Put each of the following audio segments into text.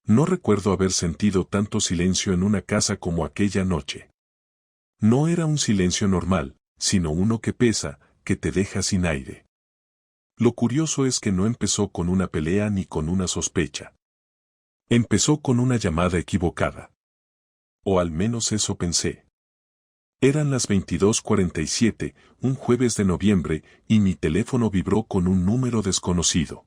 No recuerdo haber sentido tanto silencio en una casa como aquella noche. No era un silencio normal, sino uno que pesa, que te deja sin aire. Lo curioso es que no empezó con una pelea ni con una sospecha. Empezó con una llamada equivocada. O al menos eso pensé. Eran las 22:47, un jueves de noviembre, y mi teléfono vibró con un número desconocido.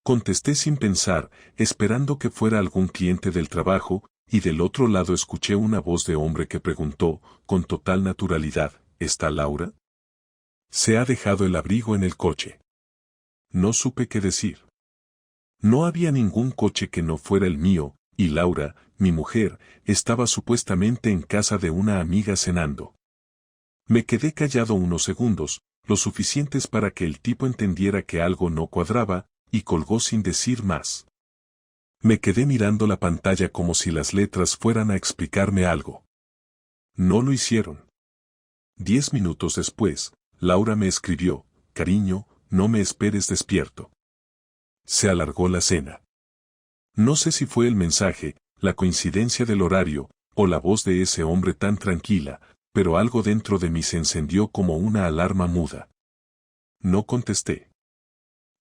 Contesté sin pensar, esperando que fuera algún cliente del trabajo, y del otro lado escuché una voz de hombre que preguntó, con total naturalidad, ¿está Laura? Se ha dejado el abrigo en el coche. No supe qué decir. No había ningún coche que no fuera el mío, y Laura, mi mujer, estaba supuestamente en casa de una amiga cenando. Me quedé callado unos segundos, lo suficientes para que el tipo entendiera que algo no cuadraba, y colgó sin decir más. Me quedé mirando la pantalla como si las letras fueran a explicarme algo. No lo hicieron. 10 minutos después, Laura me escribió, cariño, no me esperes despierto. Se alargó la cena. No sé si fue el mensaje, la coincidencia del horario, o la voz de ese hombre tan tranquila, pero algo dentro de mí se encendió como una alarma muda. No contesté.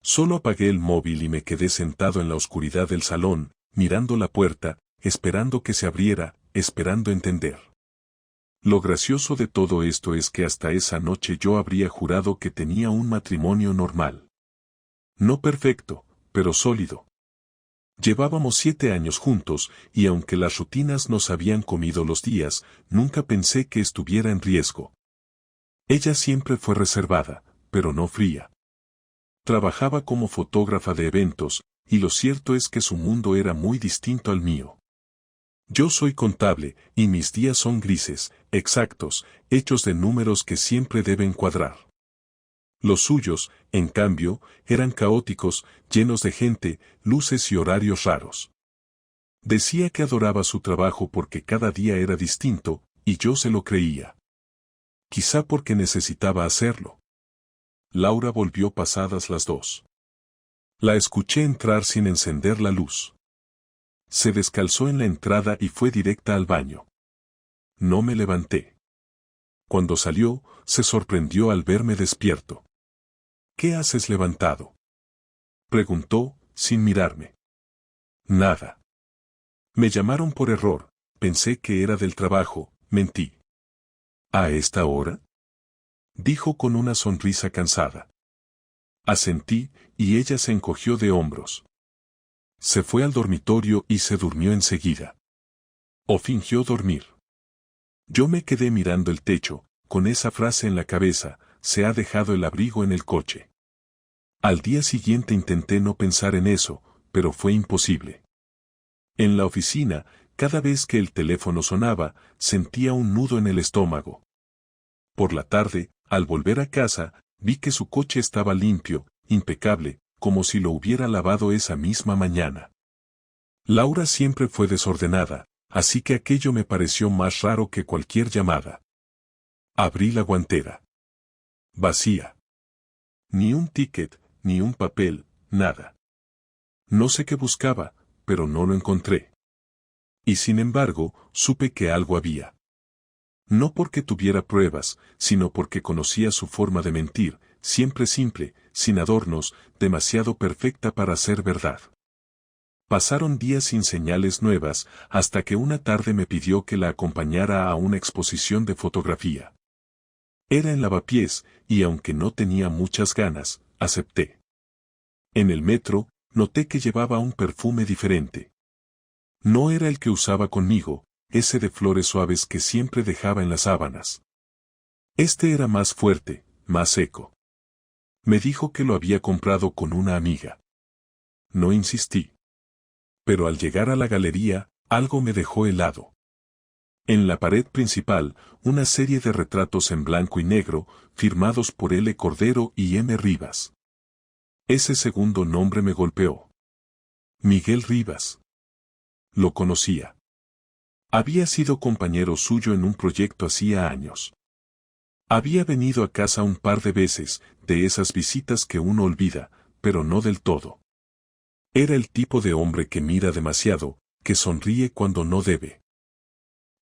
Solo apagué el móvil y me quedé sentado en la oscuridad del salón, mirando la puerta, esperando que se abriera, esperando entender. Lo gracioso de todo esto es que hasta esa noche yo habría jurado que tenía un matrimonio normal. No perfecto, pero sólido. Llevábamos 7 años juntos, y aunque las rutinas nos habían comido los días, nunca pensé que estuviera en riesgo. Ella siempre fue reservada, pero no fría. Trabajaba como fotógrafa de eventos, y lo cierto es que su mundo era muy distinto al mío. Yo soy contable, y mis días son grises, exactos, hechos de números que siempre deben cuadrar. Los suyos, en cambio, eran caóticos, llenos de gente, luces y horarios raros. Decía que adoraba su trabajo porque cada día era distinto, y yo se lo creía. Quizá porque necesitaba hacerlo. Laura volvió pasadas las 2. La escuché entrar sin encender la luz. Se descalzó en la entrada y fue directa al baño. No me levanté. Cuando salió, se sorprendió al verme despierto. ¿Qué haces levantado?, preguntó, sin mirarme. Nada. Me llamaron por error, pensé que era del trabajo, mentí. ¿A esta hora?, dijo con una sonrisa cansada. Asentí, y ella se encogió de hombros. Se fue al dormitorio y se durmió enseguida. O fingió dormir. Yo me quedé mirando el techo, con esa frase en la cabeza, se ha dejado el abrigo en el coche. Al día siguiente intenté no pensar en eso, pero fue imposible. En la oficina, cada vez que el teléfono sonaba, sentía un nudo en el estómago. Por la tarde, al volver a casa, vi que su coche estaba limpio, impecable, como si lo hubiera lavado esa misma mañana. Laura siempre fue desordenada, así que aquello me pareció más raro que cualquier llamada. Abrí la guantera. Vacía. Ni un ticket, ni un papel, nada. No sé qué buscaba, pero no lo encontré. Y sin embargo, supe que algo había. No porque tuviera pruebas, sino porque conocía su forma de mentir, siempre simple, sin adornos, demasiado perfecta para ser verdad. Pasaron días sin señales nuevas, hasta que una tarde me pidió que la acompañara a una exposición de fotografía. Era en Lavapiés, y aunque no tenía muchas ganas, acepté. En el metro, noté que llevaba un perfume diferente. No era el que usaba conmigo, ese de flores suaves que siempre dejaba en las sábanas. Este era más fuerte, más seco. Me dijo que lo había comprado con una amiga. No insistí. Pero al llegar a la galería, algo me dejó helado. En la pared principal, una serie de retratos en blanco y negro, firmados por L. Cordero y M. Rivas. Ese segundo nombre me golpeó. Miguel Rivas. Lo conocía. Había sido compañero suyo en un proyecto hacía años. Había venido a casa un par de veces, de esas visitas que uno olvida, pero no del todo. Era el tipo de hombre que mira demasiado, que sonríe cuando no debe.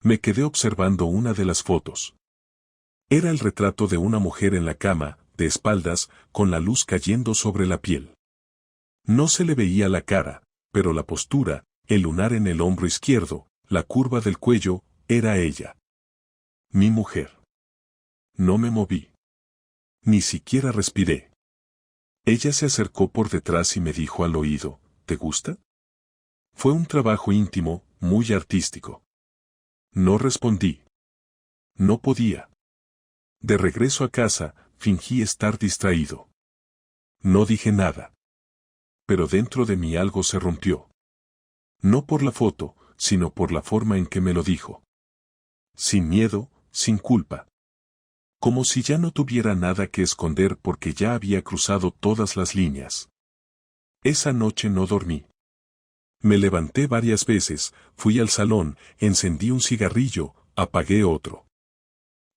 Me quedé observando una de las fotos. Era el retrato de una mujer en la cama, de espaldas, con la luz cayendo sobre la piel. No se le veía la cara, pero la postura, el lunar en el hombro izquierdo, la curva del cuello, era ella. Mi mujer. No me moví. Ni siquiera respiré. Ella se acercó por detrás y me dijo al oído, ¿te gusta? Fue un trabajo íntimo, muy artístico. No respondí. No podía. De regreso a casa, fingí estar distraído. No dije nada. Pero dentro de mí algo se rompió. No por la foto, sino por la forma en que me lo dijo. Sin miedo, sin culpa. Como si ya no tuviera nada que esconder porque ya había cruzado todas las líneas. Esa noche no dormí. Me levanté varias veces, fui al salón, encendí un cigarrillo, apagué otro.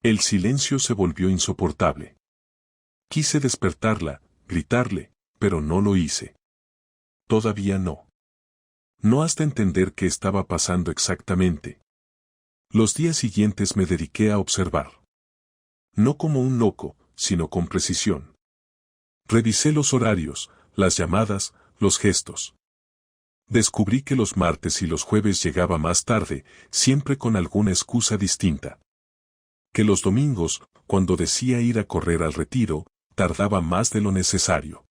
El silencio se volvió insoportable. Quise despertarla, gritarle, pero no lo hice. Todavía no. No hasta entender qué estaba pasando exactamente. Los días siguientes me dediqué a observar. No como un loco, sino con precisión. Revisé los horarios, las llamadas, los gestos. Descubrí que los martes y los jueves llegaba más tarde, siempre con alguna excusa distinta. Que los domingos, cuando decía ir a correr al retiro, tardaba más de lo necesario.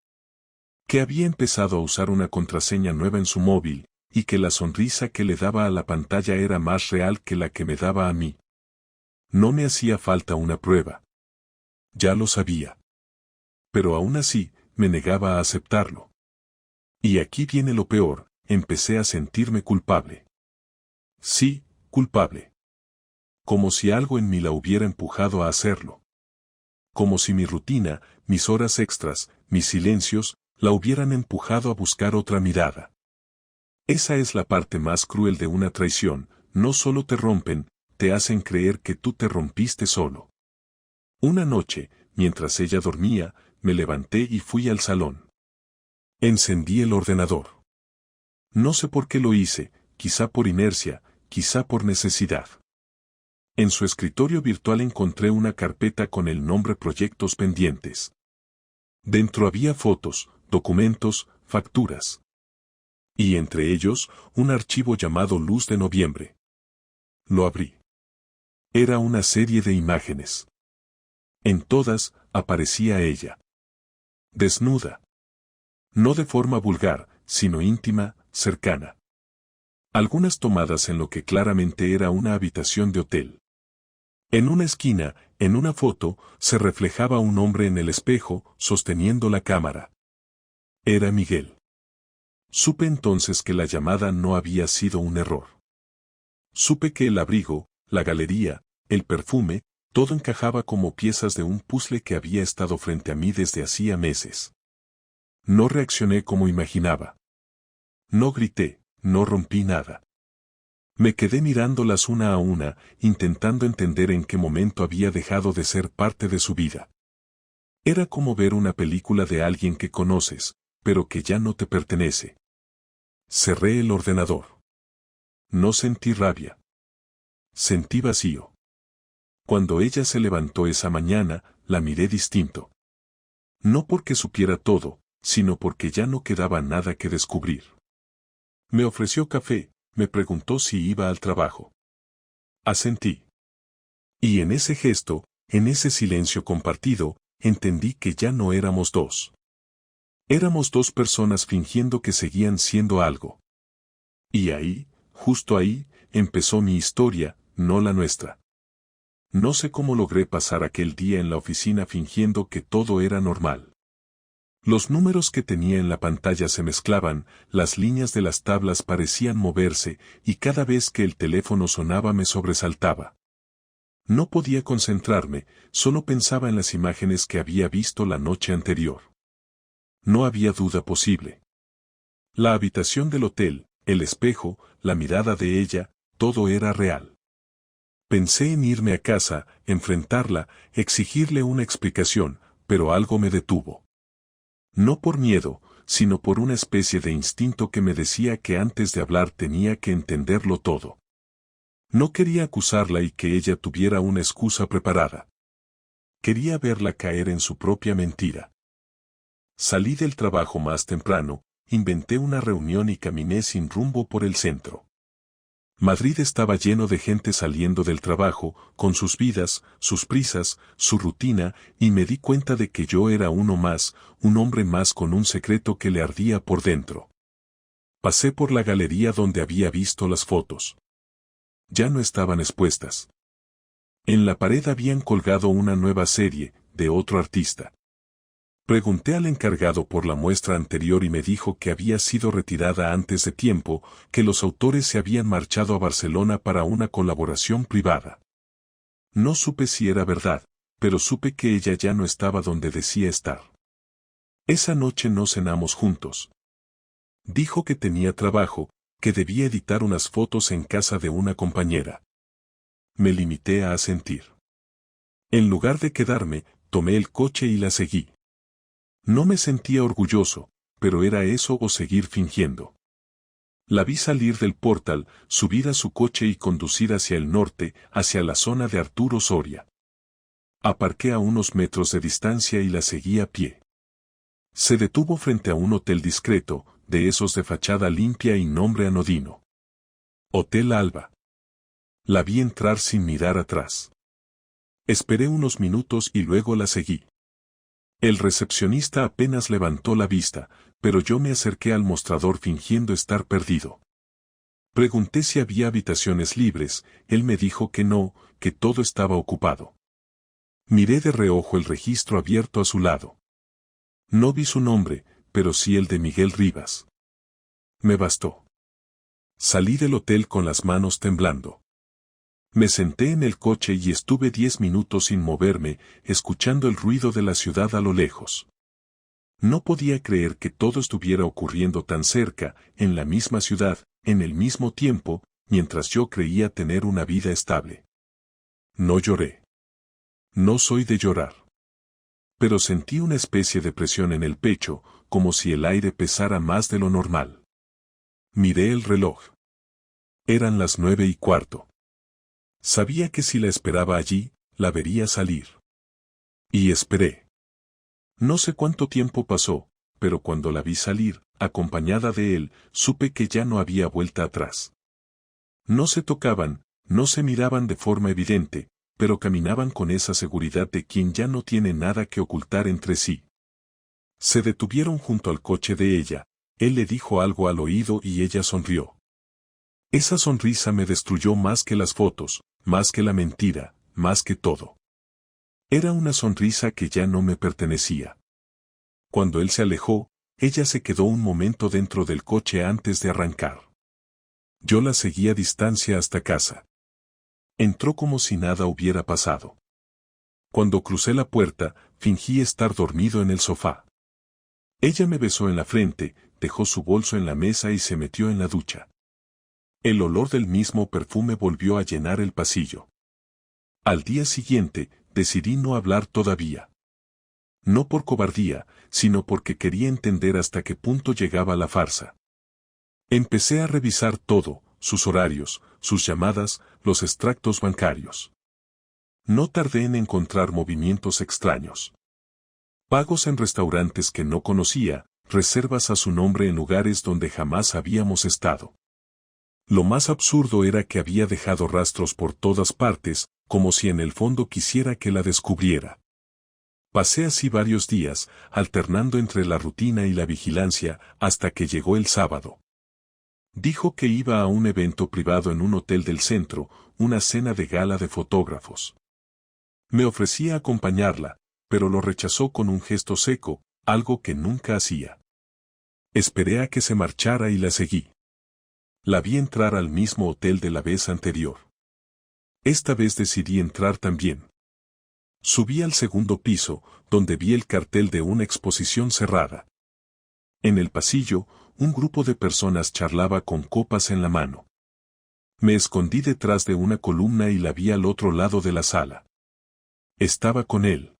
Que había empezado a usar una contraseña nueva en su móvil, y que la sonrisa que le daba a la pantalla era más real que la que me daba a mí. No me hacía falta una prueba. Ya lo sabía. Pero aún así, me negaba a aceptarlo. Y aquí viene lo peor, empecé a sentirme culpable. Sí, culpable. Como si algo en mí la hubiera empujado a hacerlo. Como si mi rutina, mis horas extras, mis silencios, la hubieran empujado a buscar otra mirada. Esa es la parte más cruel de una traición, no solo te rompen, te hacen creer que tú te rompiste solo. Una noche, mientras ella dormía, me levanté y fui al salón. Encendí el ordenador. No sé por qué lo hice, quizá por inercia, quizá por necesidad. En su escritorio virtual encontré una carpeta con el nombre Proyectos Pendientes. Dentro había fotos, documentos, facturas. Y entre ellos, un archivo llamado Luz de Noviembre. Lo abrí. Era una serie de imágenes. En todas, aparecía ella. Desnuda. No de forma vulgar, sino íntima, cercana. Algunas tomadas en lo que claramente era una habitación de hotel. En una esquina, en una foto, se reflejaba un hombre en el espejo, sosteniendo la cámara. Era Miguel. Supe entonces que la llamada no había sido un error. Supe que el abrigo, la galería, el perfume, todo encajaba como piezas de un puzzle que había estado frente a mí desde hacía meses. No reaccioné como imaginaba. No grité, no rompí nada. Me quedé mirándolas una a una, intentando entender en qué momento había dejado de ser parte de su vida. Era como ver una película de alguien que conoces, pero que ya no te pertenece. Cerré el ordenador. No sentí rabia. Sentí vacío. Cuando ella se levantó esa mañana, la miré distinto. No porque supiera todo, sino porque ya no quedaba nada que descubrir. Me ofreció café, me preguntó si iba al trabajo. Asentí. Y en ese gesto, en ese silencio compartido, entendí que ya no éramos dos. Éramos dos personas fingiendo que seguían siendo algo. Y ahí, justo ahí, empezó mi historia, no la nuestra. No sé cómo logré pasar aquel día en la oficina fingiendo que todo era normal. Los números que tenía en la pantalla se mezclaban, las líneas de las tablas parecían moverse, y cada vez que el teléfono sonaba me sobresaltaba. No podía concentrarme, solo pensaba en las imágenes que había visto la noche anterior. No había duda posible. La habitación del hotel, el espejo, la mirada de ella, todo era real. Pensé en irme a casa, enfrentarla, exigirle una explicación, pero algo me detuvo. No por miedo, sino por una especie de instinto que me decía que antes de hablar tenía que entenderlo todo. No quería acusarla y que ella tuviera una excusa preparada. Quería verla caer en su propia mentira. Salí del trabajo más temprano, inventé una reunión y caminé sin rumbo por el centro. Madrid estaba lleno de gente saliendo del trabajo, con sus vidas, sus prisas, su rutina, y me di cuenta de que yo era uno más, un hombre más con un secreto que le ardía por dentro. Pasé por la galería donde había visto las fotos. Ya no estaban expuestas. En la pared habían colgado una nueva serie, de otro artista. Pregunté al encargado por la muestra anterior y me dijo que había sido retirada antes de tiempo, que los autores se habían marchado a Barcelona para una colaboración privada. No supe si era verdad, pero supe que ella ya no estaba donde decía estar. Esa noche no cenamos juntos. Dijo que tenía trabajo, que debía editar unas fotos en casa de una compañera. Me limité a asentir. En lugar de quedarme, tomé el coche y la seguí. No me sentía orgulloso, pero era eso o seguir fingiendo. La vi salir del portal, subir a su coche y conducir hacia el norte, hacia la zona de Arturo Soria. Aparqué a unos metros de distancia y la seguí a pie. Se detuvo frente a un hotel discreto, de esos de fachada limpia y nombre anodino. Hotel Alba. La vi entrar sin mirar atrás. Esperé unos minutos y luego la seguí. El recepcionista apenas levantó la vista, pero yo me acerqué al mostrador fingiendo estar perdido. Pregunté si había habitaciones libres, él me dijo que no, que todo estaba ocupado. Miré de reojo el registro abierto a su lado. No vi su nombre, pero sí el de Miguel Rivas. Me bastó. Salí del hotel con las manos temblando. Me senté en el coche y estuve 10 minutos sin moverme, escuchando el ruido de la ciudad a lo lejos. No podía creer que todo estuviera ocurriendo tan cerca, en la misma ciudad, en el mismo tiempo, mientras yo creía tener una vida estable. No lloré. No soy de llorar. Pero sentí una especie de presión en el pecho, como si el aire pesara más de lo normal. Miré el reloj. Eran las 9:15. Sabía que si la esperaba allí, la vería salir. Y esperé. No sé cuánto tiempo pasó, pero cuando la vi salir, acompañada de él, supe que ya no había vuelta atrás. No se tocaban, no se miraban de forma evidente, pero caminaban con esa seguridad de quien ya no tiene nada que ocultar entre sí. Se detuvieron junto al coche de ella, él le dijo algo al oído y ella sonrió. Esa sonrisa me destruyó más que las fotos, más que la mentira, más que todo. Era una sonrisa que ya no me pertenecía. Cuando él se alejó, ella se quedó un momento dentro del coche antes de arrancar. Yo la seguí a distancia hasta casa. Entró como si nada hubiera pasado. Cuando crucé la puerta, fingí estar dormido en el sofá. Ella me besó en la frente, dejó su bolso en la mesa y se metió en la ducha. El olor del mismo perfume volvió a llenar el pasillo. Al día siguiente, decidí no hablar todavía. No por cobardía, sino porque quería entender hasta qué punto llegaba la farsa. Empecé a revisar todo, sus horarios, sus llamadas, los extractos bancarios. No tardé en encontrar movimientos extraños. Pagos en restaurantes que no conocía, reservas a su nombre en lugares donde jamás habíamos estado. Lo más absurdo era que había dejado rastros por todas partes, como si en el fondo quisiera que la descubriera. Pasé así varios días, alternando entre la rutina y la vigilancia, hasta que llegó el sábado. Dijo que iba a un evento privado en un hotel del centro, una cena de gala de fotógrafos. Me ofrecía acompañarla, pero lo rechazó con un gesto seco, algo que nunca hacía. Esperé a que se marchara y la seguí. La vi entrar al mismo hotel de la vez anterior. Esta vez decidí entrar también. Subí al segundo piso, donde vi el cartel de una exposición cerrada. En el pasillo, un grupo de personas charlaba con copas en la mano. Me escondí detrás de una columna y la vi al otro lado de la sala. Estaba con él.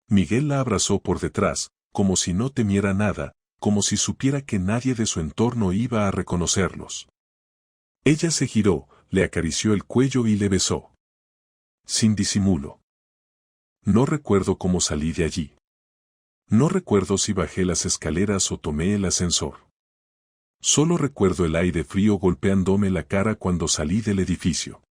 Miguel la abrazó por detrás, como si no temiera nada, como si supiera que nadie de su entorno iba a reconocerlos. Ella se giró, le acarició el cuello y le besó. Sin disimulo. No recuerdo cómo salí de allí. No recuerdo si bajé las escaleras o tomé el ascensor. Solo recuerdo el aire frío golpeándome la cara cuando salí del edificio.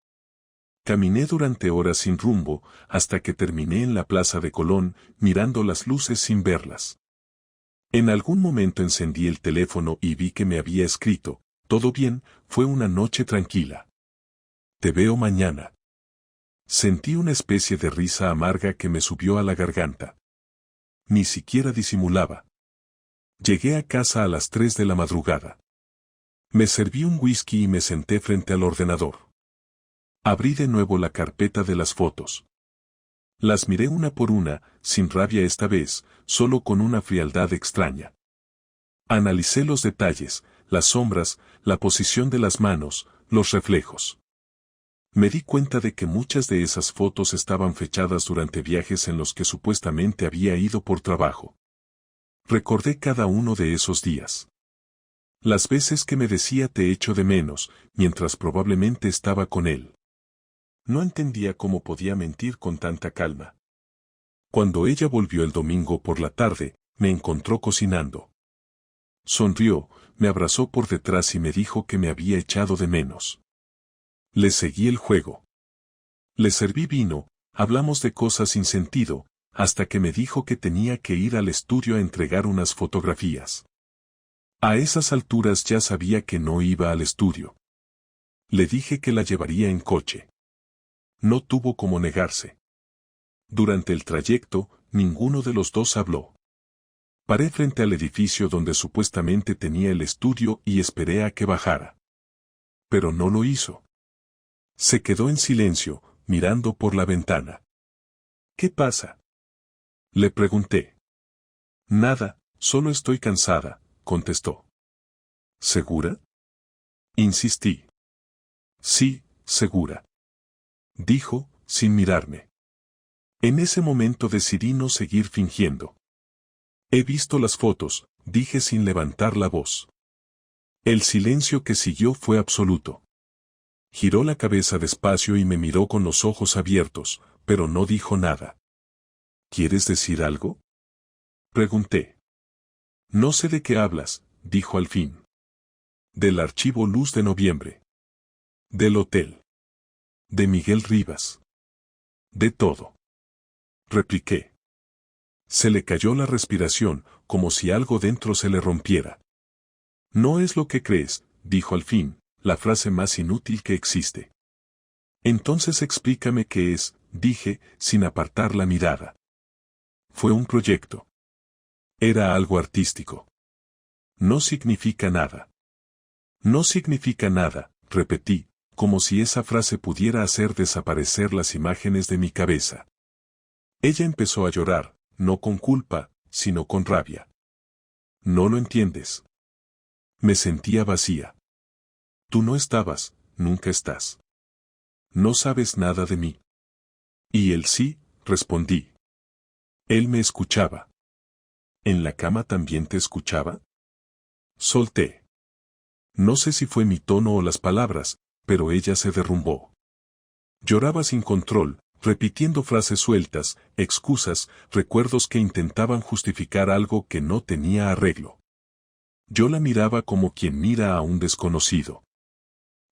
Caminé durante horas sin rumbo, hasta que terminé en la Plaza de Colón, mirando las luces sin verlas. En algún momento encendí el teléfono y vi que me había escrito: todo bien, fue una noche tranquila. Te veo mañana. Sentí una especie de risa amarga que me subió a la garganta. Ni siquiera disimulaba. Llegué a casa a las 3 de la madrugada. Me serví un whisky y me senté frente al ordenador. Abrí de nuevo la carpeta de las fotos. Las miré una por una, sin rabia esta vez, solo con una frialdad extraña. Analicé los detalles, las sombras, la posición de las manos, los reflejos. Me di cuenta de que muchas de esas fotos estaban fechadas durante viajes en los que supuestamente había ido por trabajo. Recordé cada uno de esos días. Las veces que me decía te echo de menos, mientras probablemente estaba con él. No entendía cómo podía mentir con tanta calma. Cuando ella volvió el domingo por la tarde, me encontró cocinando. Sonrió, me abrazó por detrás y me dijo que me había echado de menos. Le seguí el juego. Le serví vino, hablamos de cosas sin sentido, hasta que me dijo que tenía que ir al estudio a entregar unas fotografías. A esas alturas ya sabía que no iba al estudio. Le dije que la llevaría en coche. No tuvo cómo negarse. Durante el trayecto, ninguno de los dos habló. Paré frente al edificio donde supuestamente tenía el estudio y esperé a que bajara. Pero no lo hizo. Se quedó en silencio, mirando por la ventana. ¿Qué pasa?, le pregunté. Nada, solo estoy cansada, contestó. ¿Segura?, insistí. Sí, segura, dijo, sin mirarme. En ese momento decidí no seguir fingiendo. He visto las fotos, dije sin levantar la voz. El silencio que siguió fue absoluto. Giró la cabeza despacio y me miró con los ojos abiertos, pero no dijo nada. ¿Quieres decir algo?, pregunté. No sé de qué hablas, dijo al fin. Del archivo Luz de Noviembre. Del hotel. De Miguel Rivas. De todo, repliqué. Se le cayó la respiración, como si algo dentro se le rompiera. No es lo que crees, dijo al fin, la frase más inútil que existe. Entonces explícame qué es, dije, sin apartar la mirada. Fue un proyecto. Era algo artístico. No significa nada. No significa nada, repetí, como si esa frase pudiera hacer desaparecer las imágenes de mi cabeza. Ella empezó a llorar, no con culpa, sino con rabia. No lo entiendes. Me sentía vacía. Tú no estabas, nunca estás. No sabes nada de mí. Y él sí, respondí. Él me escuchaba. ¿En la cama también te escuchaba?, solté. No sé si fue mi tono o las palabras, pero ella se derrumbó. Lloraba sin control, repitiendo frases sueltas, excusas, recuerdos que intentaban justificar algo que no tenía arreglo. Yo la miraba como quien mira a un desconocido.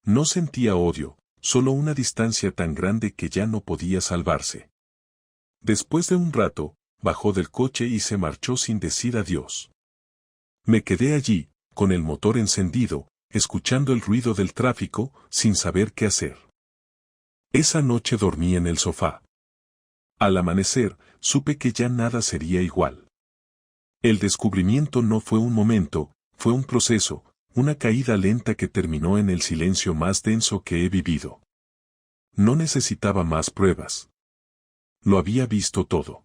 No sentía odio, solo una distancia tan grande que ya no podía salvarse. Después de un rato, bajó del coche y se marchó sin decir adiós. Me quedé allí, con el motor encendido, escuchando el ruido del tráfico, sin saber qué hacer. Esa noche dormí en el sofá. Al amanecer, supe que ya nada sería igual. El descubrimiento no fue un momento, fue un proceso, una caída lenta que terminó en el silencio más denso que he vivido. No necesitaba más pruebas. Lo había visto todo.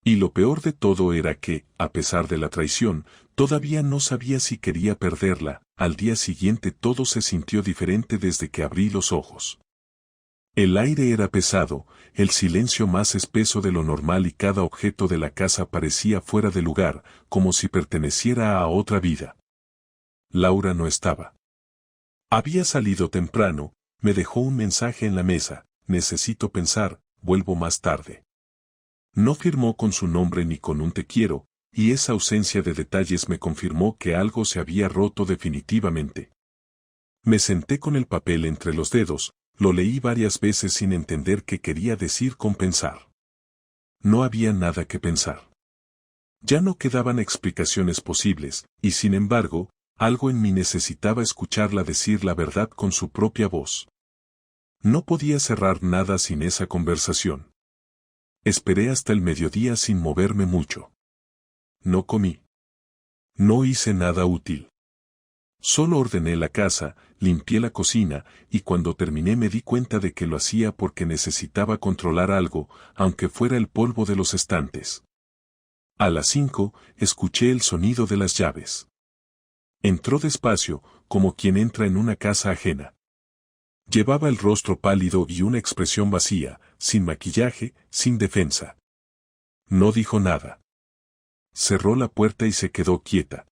Y lo peor de todo era que, a pesar de la traición, todavía no sabía si quería perderla. Al día siguiente todo se sintió diferente desde que abrí los ojos. El aire era pesado, el silencio más espeso de lo normal y cada objeto de la casa parecía fuera de lugar, como si perteneciera a otra vida. Laura no estaba. Había salido temprano, me dejó un mensaje en la mesa, necesito pensar, vuelvo más tarde. No firmó con su nombre ni con un te quiero, y esa ausencia de detalles me confirmó que algo se había roto definitivamente. Me senté con el papel entre los dedos, lo leí varias veces sin entender qué quería decir con pensar. No había nada que pensar. Ya no quedaban explicaciones posibles, y sin embargo, algo en mí necesitaba escucharla decir la verdad con su propia voz. No podía cerrar nada sin esa conversación. Esperé hasta el mediodía sin moverme mucho. No comí. No hice nada útil. Solo ordené la casa, limpié la cocina, y cuando terminé me di cuenta de que lo hacía porque necesitaba controlar algo, aunque fuera el polvo de los estantes. A las 5, escuché el sonido de las llaves. Entró despacio, como quien entra en una casa ajena. Llevaba el rostro pálido y una expresión vacía, sin maquillaje, sin defensa. No dijo nada. Cerró la puerta y se quedó quieta.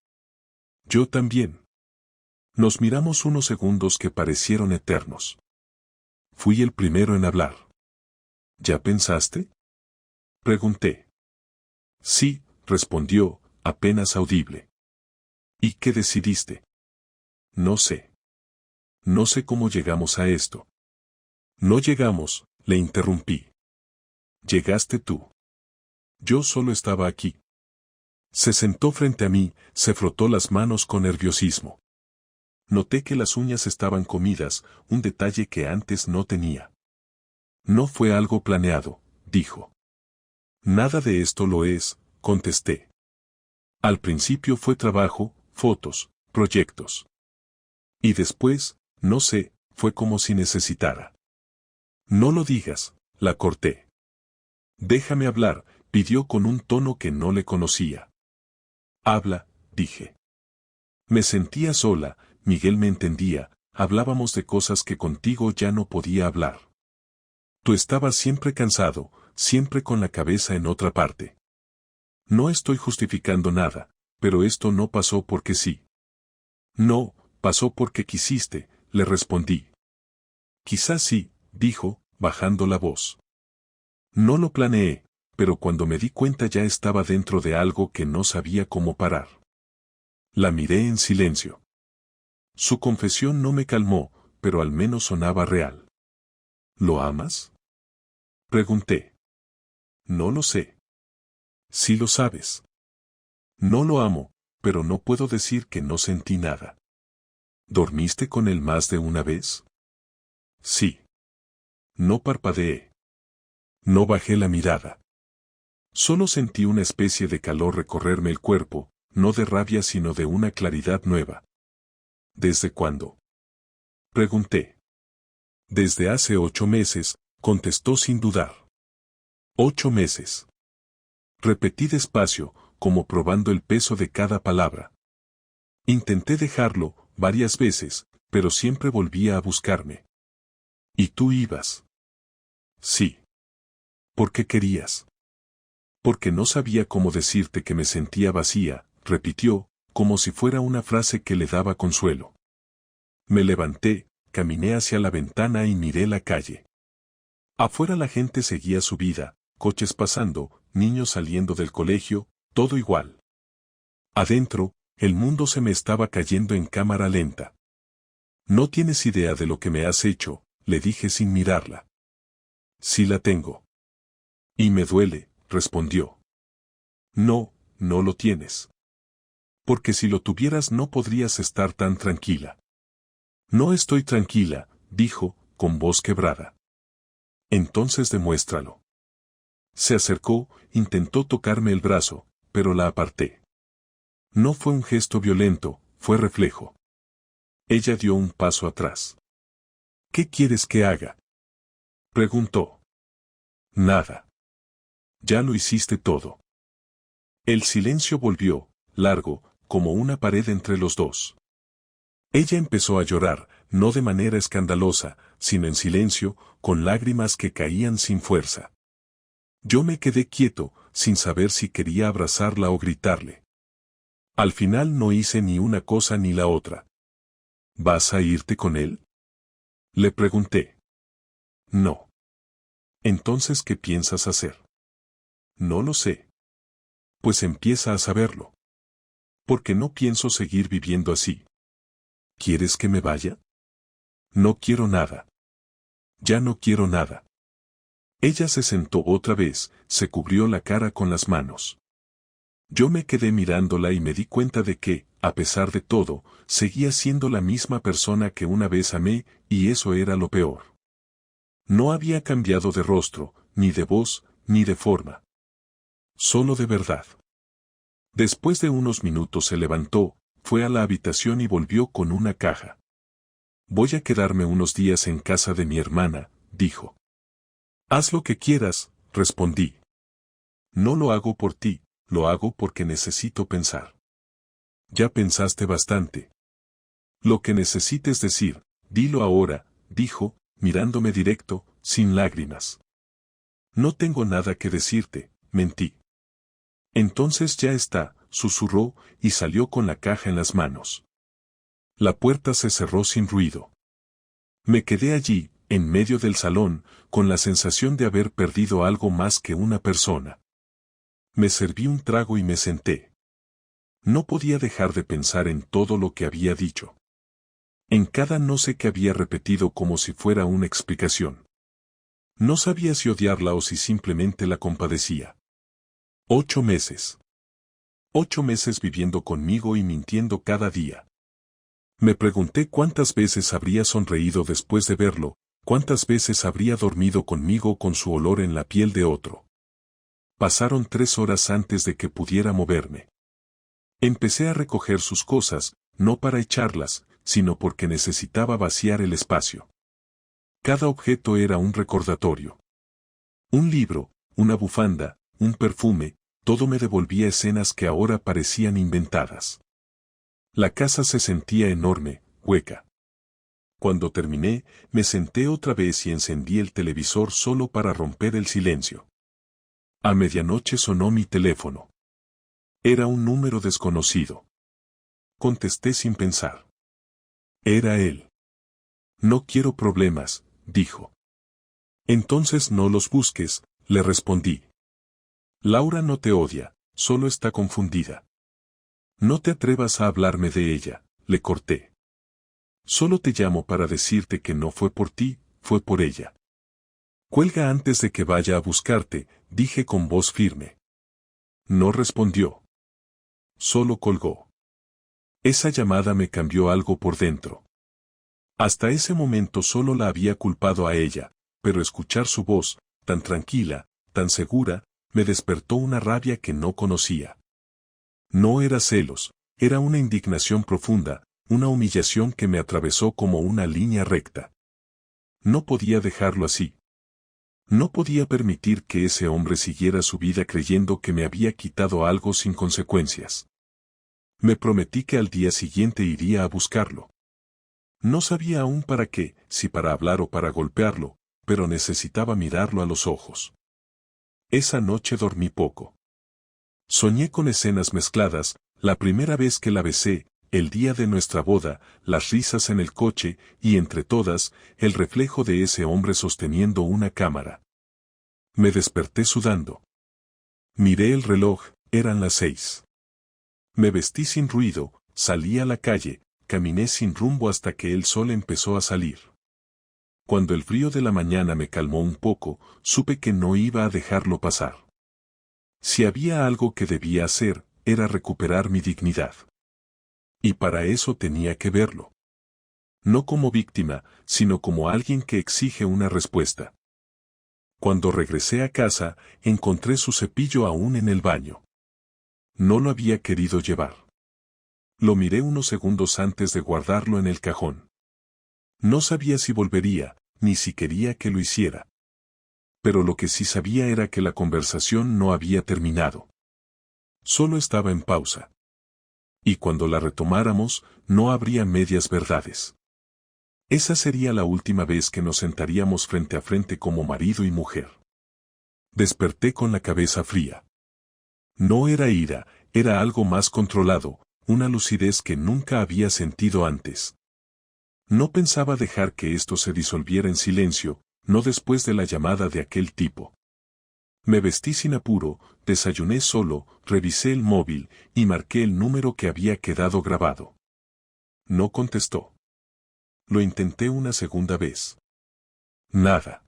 Yo también. Nos miramos unos segundos que parecieron eternos. Fui el primero en hablar. ¿Ya pensaste? Pregunté. Sí, respondió, apenas audible. ¿Y qué decidiste? No sé. No sé cómo llegamos a esto. No llegamos, le interrumpí. Llegaste tú. Yo solo estaba aquí. Se sentó frente a mí, se frotó las manos con nerviosismo. Noté que las uñas estaban comidas, un detalle que antes no tenía. No fue algo planeado, dijo. Nada de esto lo es, contesté. Al principio fue trabajo, fotos, proyectos. Y después, no sé, fue como si necesitara. No lo digas, la corté. Déjame hablar, pidió con un tono que no le conocía. Habla, dije. Me sentía sola, Miguel me entendía, hablábamos de cosas que contigo ya no podía hablar. Tú estabas siempre cansado, siempre con la cabeza en otra parte. No estoy justificando nada, pero esto no pasó porque sí. No, pasó porque quisiste, le respondí. Quizás sí, dijo, bajando la voz. No lo planeé, pero cuando me di cuenta ya estaba dentro de algo que no sabía cómo parar. La miré en silencio. Su confesión no me calmó, pero al menos sonaba real. ¿Lo amas? Pregunté. No lo sé. Sí lo sabes. No lo amo, pero no puedo decir que no sentí nada. ¿Dormiste con él más de una vez? Sí. No parpadeé. No bajé la mirada. Solo sentí una especie de calor recorrerme el cuerpo, no de rabia sino de una claridad nueva. ¿Desde cuándo? Pregunté. Desde hace 8 meses, contestó sin dudar. 8 meses. Repetí despacio, como probando el peso de cada palabra. Intenté dejarlo, varias veces, pero siempre volvía a buscarme. ¿Y tú ibas? Sí. ¿Por qué querías? Porque no sabía cómo decirte que me sentía vacía, repitió, como si fuera una frase que le daba consuelo. Me levanté, caminé hacia la ventana y miré la calle. Afuera la gente seguía su vida, coches pasando, niños saliendo del colegio, todo igual. Adentro, el mundo se me estaba cayendo en cámara lenta. No tienes idea de lo que me has hecho, le dije sin mirarla. Sí la tengo. Y me duele, respondió. No, no lo tienes. Porque si lo tuvieras no podrías estar tan tranquila. No estoy tranquila, dijo, con voz quebrada. Entonces demuéstralo. Se acercó, intentó tocarme el brazo, pero la aparté. No fue un gesto violento, fue reflejo. Ella dio un paso atrás. ¿Qué quieres que haga? Preguntó. Nada. Ya lo hiciste todo. El silencio volvió, largo, como una pared entre los dos. Ella empezó a llorar, no de manera escandalosa, sino en silencio, con lágrimas que caían sin fuerza. Yo me quedé quieto, sin saber si quería abrazarla o gritarle. Al final no hice ni una cosa ni la otra. ¿Vas a irte con él? Le pregunté. No. Entonces, ¿qué piensas hacer? No lo sé. Pues empieza a saberlo. Porque no pienso seguir viviendo así. ¿Quieres que me vaya? No quiero nada. Ya no quiero nada. Ella se sentó otra vez, se cubrió la cara con las manos. Yo me quedé mirándola y me di cuenta de que, a pesar de todo, seguía siendo la misma persona que una vez amé, y eso era lo peor. No había cambiado de rostro, ni de voz, ni de forma. Solo de verdad. Después de unos minutos se levantó, fue a la habitación y volvió con una caja. Voy a quedarme unos días en casa de mi hermana, dijo. Haz lo que quieras, respondí. No lo hago por ti, lo hago porque necesito pensar. Ya pensaste bastante. Lo que necesites decir, dilo ahora, dijo, mirándome directo, sin lágrimas. No tengo nada que decirte, mentí. Entonces ya está, susurró, y salió con la caja en las manos. La puerta se cerró sin ruido. Me quedé allí, en medio del salón, con la sensación de haber perdido algo más que una persona. Me serví un trago y me senté. No podía dejar de pensar en todo lo que había dicho. En cada no sé qué había repetido como si fuera una explicación. No sabía si odiarla o si simplemente la compadecía. 8 meses. 8 meses viviendo conmigo y mintiendo cada día. Me pregunté cuántas veces habría sonreído después de verlo, cuántas veces habría dormido conmigo con su olor en la piel de otro. Pasaron 3 horas antes de que pudiera moverme. Empecé a recoger sus cosas, no para echarlas, sino porque necesitaba vaciar el espacio. Cada objeto era un recordatorio. Un libro, una bufanda, un perfume, todo me devolvía escenas que ahora parecían inventadas. La casa se sentía enorme, hueca. Cuando terminé, me senté otra vez y encendí el televisor solo para romper el silencio. A medianoche sonó mi teléfono. Era un número desconocido. Contesté sin pensar. Era él. No quiero problemas, dijo. Entonces no los busques, le respondí. Laura no te odia, solo está confundida. No te atrevas a hablarme de ella, le corté. Solo te llamo para decirte que no fue por ti, fue por ella. Cuelga antes de que vaya a buscarte, dije con voz firme. No respondió. Solo colgó. Esa llamada me cambió algo por dentro. Hasta ese momento solo la había culpado a ella, pero escuchar su voz, tan tranquila, tan segura, me despertó una rabia que no conocía. No era celos, era una indignación profunda, una humillación que me atravesó como una línea recta. No podía dejarlo así. No podía permitir que ese hombre siguiera su vida creyendo que me había quitado algo sin consecuencias. Me prometí que al día siguiente iría a buscarlo. No sabía aún para qué, si para hablar o para golpearlo, pero necesitaba mirarlo a los ojos. Esa noche dormí poco. Soñé con escenas mezcladas, la primera vez que la besé, el día de nuestra boda, las risas en el coche, y entre todas, el reflejo de ese hombre sosteniendo una cámara. Me desperté sudando. Miré el reloj, eran las 6. Me vestí sin ruido, salí a la calle, caminé sin rumbo hasta que el sol empezó a salir. Cuando el frío de la mañana me calmó un poco, supe que no iba a dejarlo pasar. Si había algo que debía hacer, era recuperar mi dignidad. Y para eso tenía que verlo. No como víctima, sino como alguien que exige una respuesta. Cuando regresé a casa, encontré su cepillo aún en el baño. No lo había querido llevar. Lo miré unos segundos antes de guardarlo en el cajón. No sabía si volvería, ni si quería que lo hiciera. Pero lo que sí sabía era que la conversación no había terminado. Solo estaba en pausa. Y cuando la retomáramos, no habría medias verdades. Esa sería la última vez que nos sentaríamos frente a frente como marido y mujer. Desperté con la cabeza fría. No era ira, era algo más controlado, una lucidez que nunca había sentido antes. No pensaba dejar que esto se disolviera en silencio, no después de la llamada de aquel tipo. Me vestí sin apuro, desayuné solo, revisé el móvil y marqué el número que había quedado grabado. No contestó. Lo intenté una segunda vez. Nada.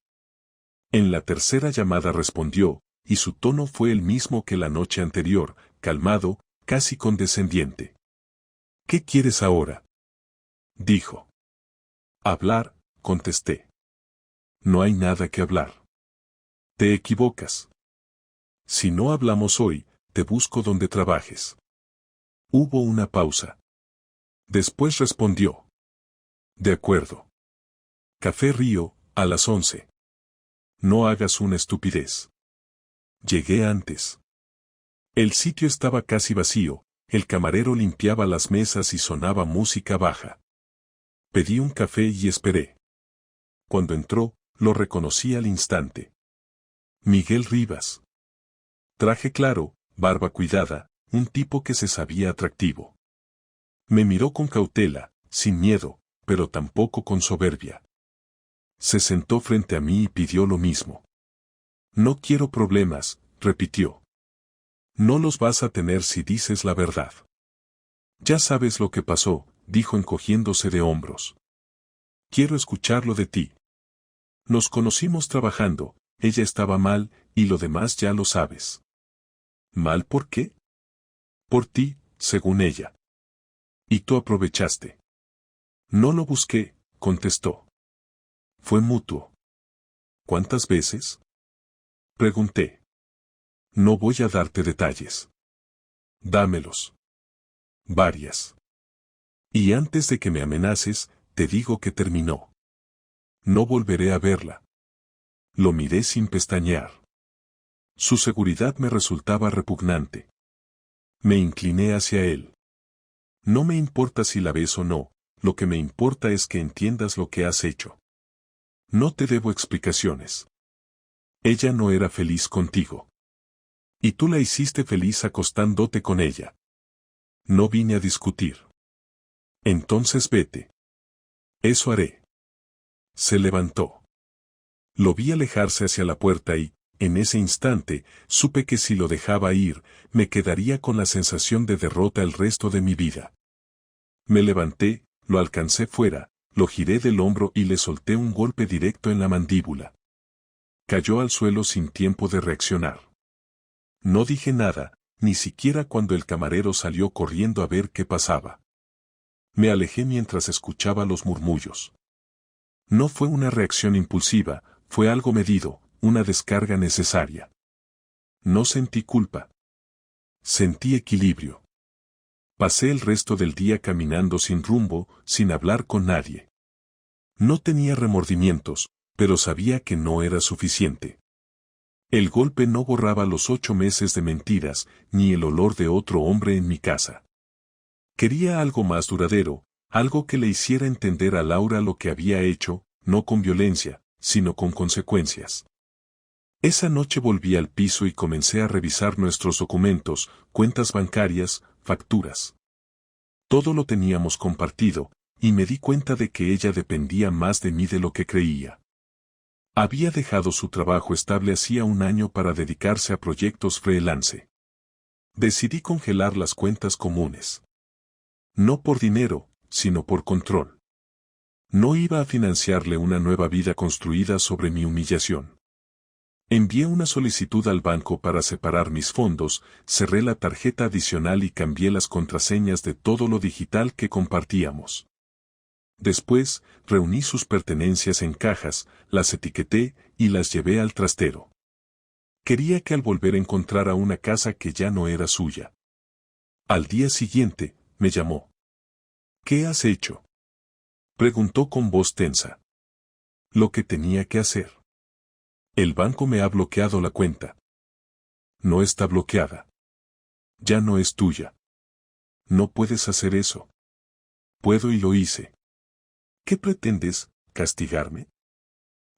En la tercera llamada respondió, y su tono fue el mismo que la noche anterior, calmado, casi condescendiente. ¿Qué quieres ahora?, dijo. Hablar, contesté. No hay nada que hablar. Te equivocas. Si no hablamos hoy, te busco donde trabajes. Hubo una pausa. Después respondió. De acuerdo. Café Río, a las 11. No hagas una estupidez. Llegué antes. El sitio estaba casi vacío, el camarero limpiaba las mesas y sonaba música baja. Pedí un café y esperé. Cuando entró, lo reconocí al instante. Miguel Rivas. Traje claro, barba cuidada, un tipo que se sabía atractivo. Me miró con cautela, sin miedo, pero tampoco con soberbia. Se sentó frente a mí y pidió lo mismo. No quiero problemas, repitió. No los vas a tener si dices la verdad. Ya sabes lo que pasó, dijo encogiéndose de hombros. Quiero escucharlo de ti. Nos conocimos trabajando, ella estaba mal, y lo demás ya lo sabes. ¿Mal por qué? Por ti, según ella. Y tú aprovechaste. No lo busqué, contestó. Fue mutuo. ¿Cuántas veces?, pregunté. No voy a darte detalles. Dámelos. Varias. Y antes de que me amenaces, te digo que terminó. No volveré a verla. Lo miré sin pestañear. Su seguridad me resultaba repugnante. Me incliné hacia él. No me importa si la ves o no, lo que me importa es que entiendas lo que has hecho. No te debo explicaciones. Ella no era feliz contigo. Y tú la hiciste feliz acostándote con ella. No vine a discutir. Entonces vete. Eso haré. Se levantó. Lo vi alejarse hacia la puerta y, en ese instante, supe que si lo dejaba ir, me quedaría con la sensación de derrota el resto de mi vida. Me levanté, lo alcancé fuera, lo giré del hombro y le solté un golpe directo en la mandíbula. Cayó al suelo sin tiempo de reaccionar. No dije nada, ni siquiera cuando el camarero salió corriendo a ver qué pasaba. Me alejé mientras escuchaba los murmullos. No fue una reacción impulsiva, fue algo medido, una descarga necesaria. No sentí culpa. Sentí equilibrio. Pasé el resto del día caminando sin rumbo, sin hablar con nadie. No tenía remordimientos, pero sabía que no era suficiente. El golpe no borraba los 8 meses de mentiras, ni el olor de otro hombre en mi casa. Quería algo más duradero, algo que le hiciera entender a Laura lo que había hecho, no con violencia, sino con consecuencias. Esa noche volví al piso y comencé a revisar nuestros documentos, cuentas bancarias, facturas. Todo lo teníamos compartido, y me di cuenta de que ella dependía más de mí de lo que creía. Había dejado su trabajo estable hacía un año para dedicarse a proyectos freelance. Decidí congelar las cuentas comunes. No por dinero, sino por control. No iba a financiarle una nueva vida construida sobre mi humillación. Envié una solicitud al banco para separar mis fondos, cerré la tarjeta adicional y cambié las contraseñas de todo lo digital que compartíamos. Después, reuní sus pertenencias en cajas, las etiqueté y las llevé al trastero. Quería que al volver encontrara una casa que ya no era suya. Al día siguiente, me llamó. ¿Qué has hecho?, preguntó con voz tensa. Lo que tenía que hacer. El banco me ha bloqueado la cuenta. No está bloqueada. Ya no es tuya. No puedes hacer eso. Puedo y lo hice. ¿Qué pretendes, castigarme?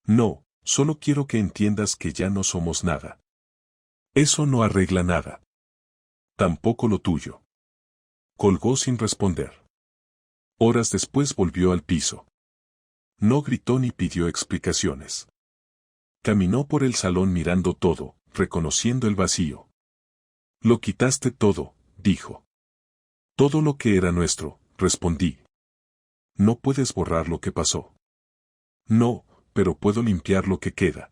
No, solo quiero que entiendas que ya no somos nada. Eso no arregla nada. Tampoco lo tuyo. Colgó sin responder. Horas después volvió al piso. No gritó ni pidió explicaciones. Caminó por el salón mirando todo, reconociendo el vacío. Lo quitaste todo, dijo. Todo lo que era nuestro, respondí. No puedes borrar lo que pasó. No, pero puedo limpiar lo que queda.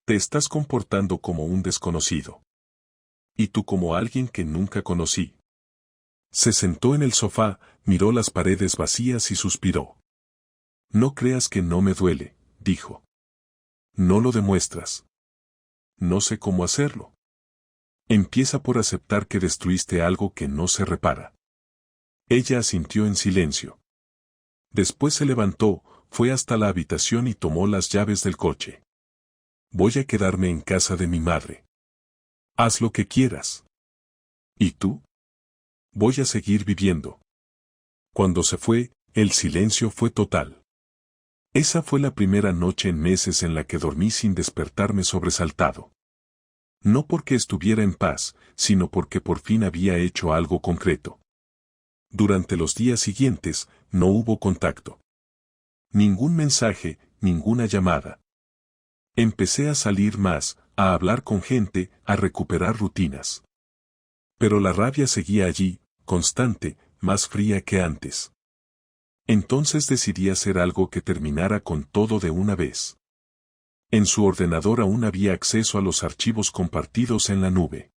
Te estás comportando como un desconocido. Y tú como alguien que nunca conocí. Se sentó en el sofá, miró las paredes vacías y suspiró. No creas que no me duele, dijo. No lo demuestras. No sé cómo hacerlo. Empieza por aceptar que destruiste algo que no se repara. Ella asintió en silencio. Después se levantó, fue hasta la habitación y tomó las llaves del coche. Voy a quedarme en casa de mi madre. Haz lo que quieras. ¿Y tú? Voy a seguir viviendo. Cuando se fue, el silencio fue total. Esa fue la primera noche en meses en la que dormí sin despertarme sobresaltado. No porque estuviera en paz, sino porque por fin había hecho algo concreto. Durante los días siguientes, no hubo contacto. Ningún mensaje, ninguna llamada. Empecé a salir más, a hablar con gente, a recuperar rutinas. Pero la rabia seguía allí, constante, más fría que antes. Entonces decidí hacer algo que terminara con todo de una vez. En su ordenador aún había acceso a los archivos compartidos en la nube.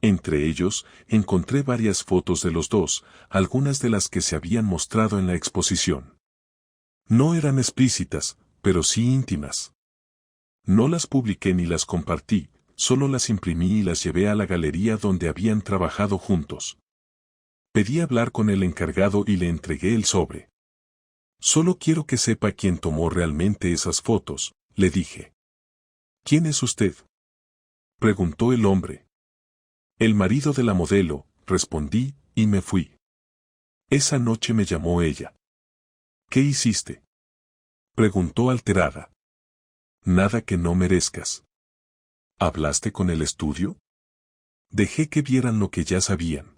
Entre ellos, encontré varias fotos de los dos, algunas de las que se habían mostrado en la exposición. No eran explícitas, pero sí íntimas. No las publiqué ni las compartí, solo las imprimí y las llevé a la galería donde habían trabajado juntos. Pedí hablar con el encargado y le entregué el sobre. Solo quiero que sepa quién tomó realmente esas fotos, le dije. ¿Quién es usted?, preguntó el hombre. El marido de la modelo, respondí, y me fui. Esa noche me llamó ella. ¿Qué hiciste?, preguntó alterada. Nada que no merezcas. ¿Hablaste con el estudio? Dejé que vieran lo que ya sabían.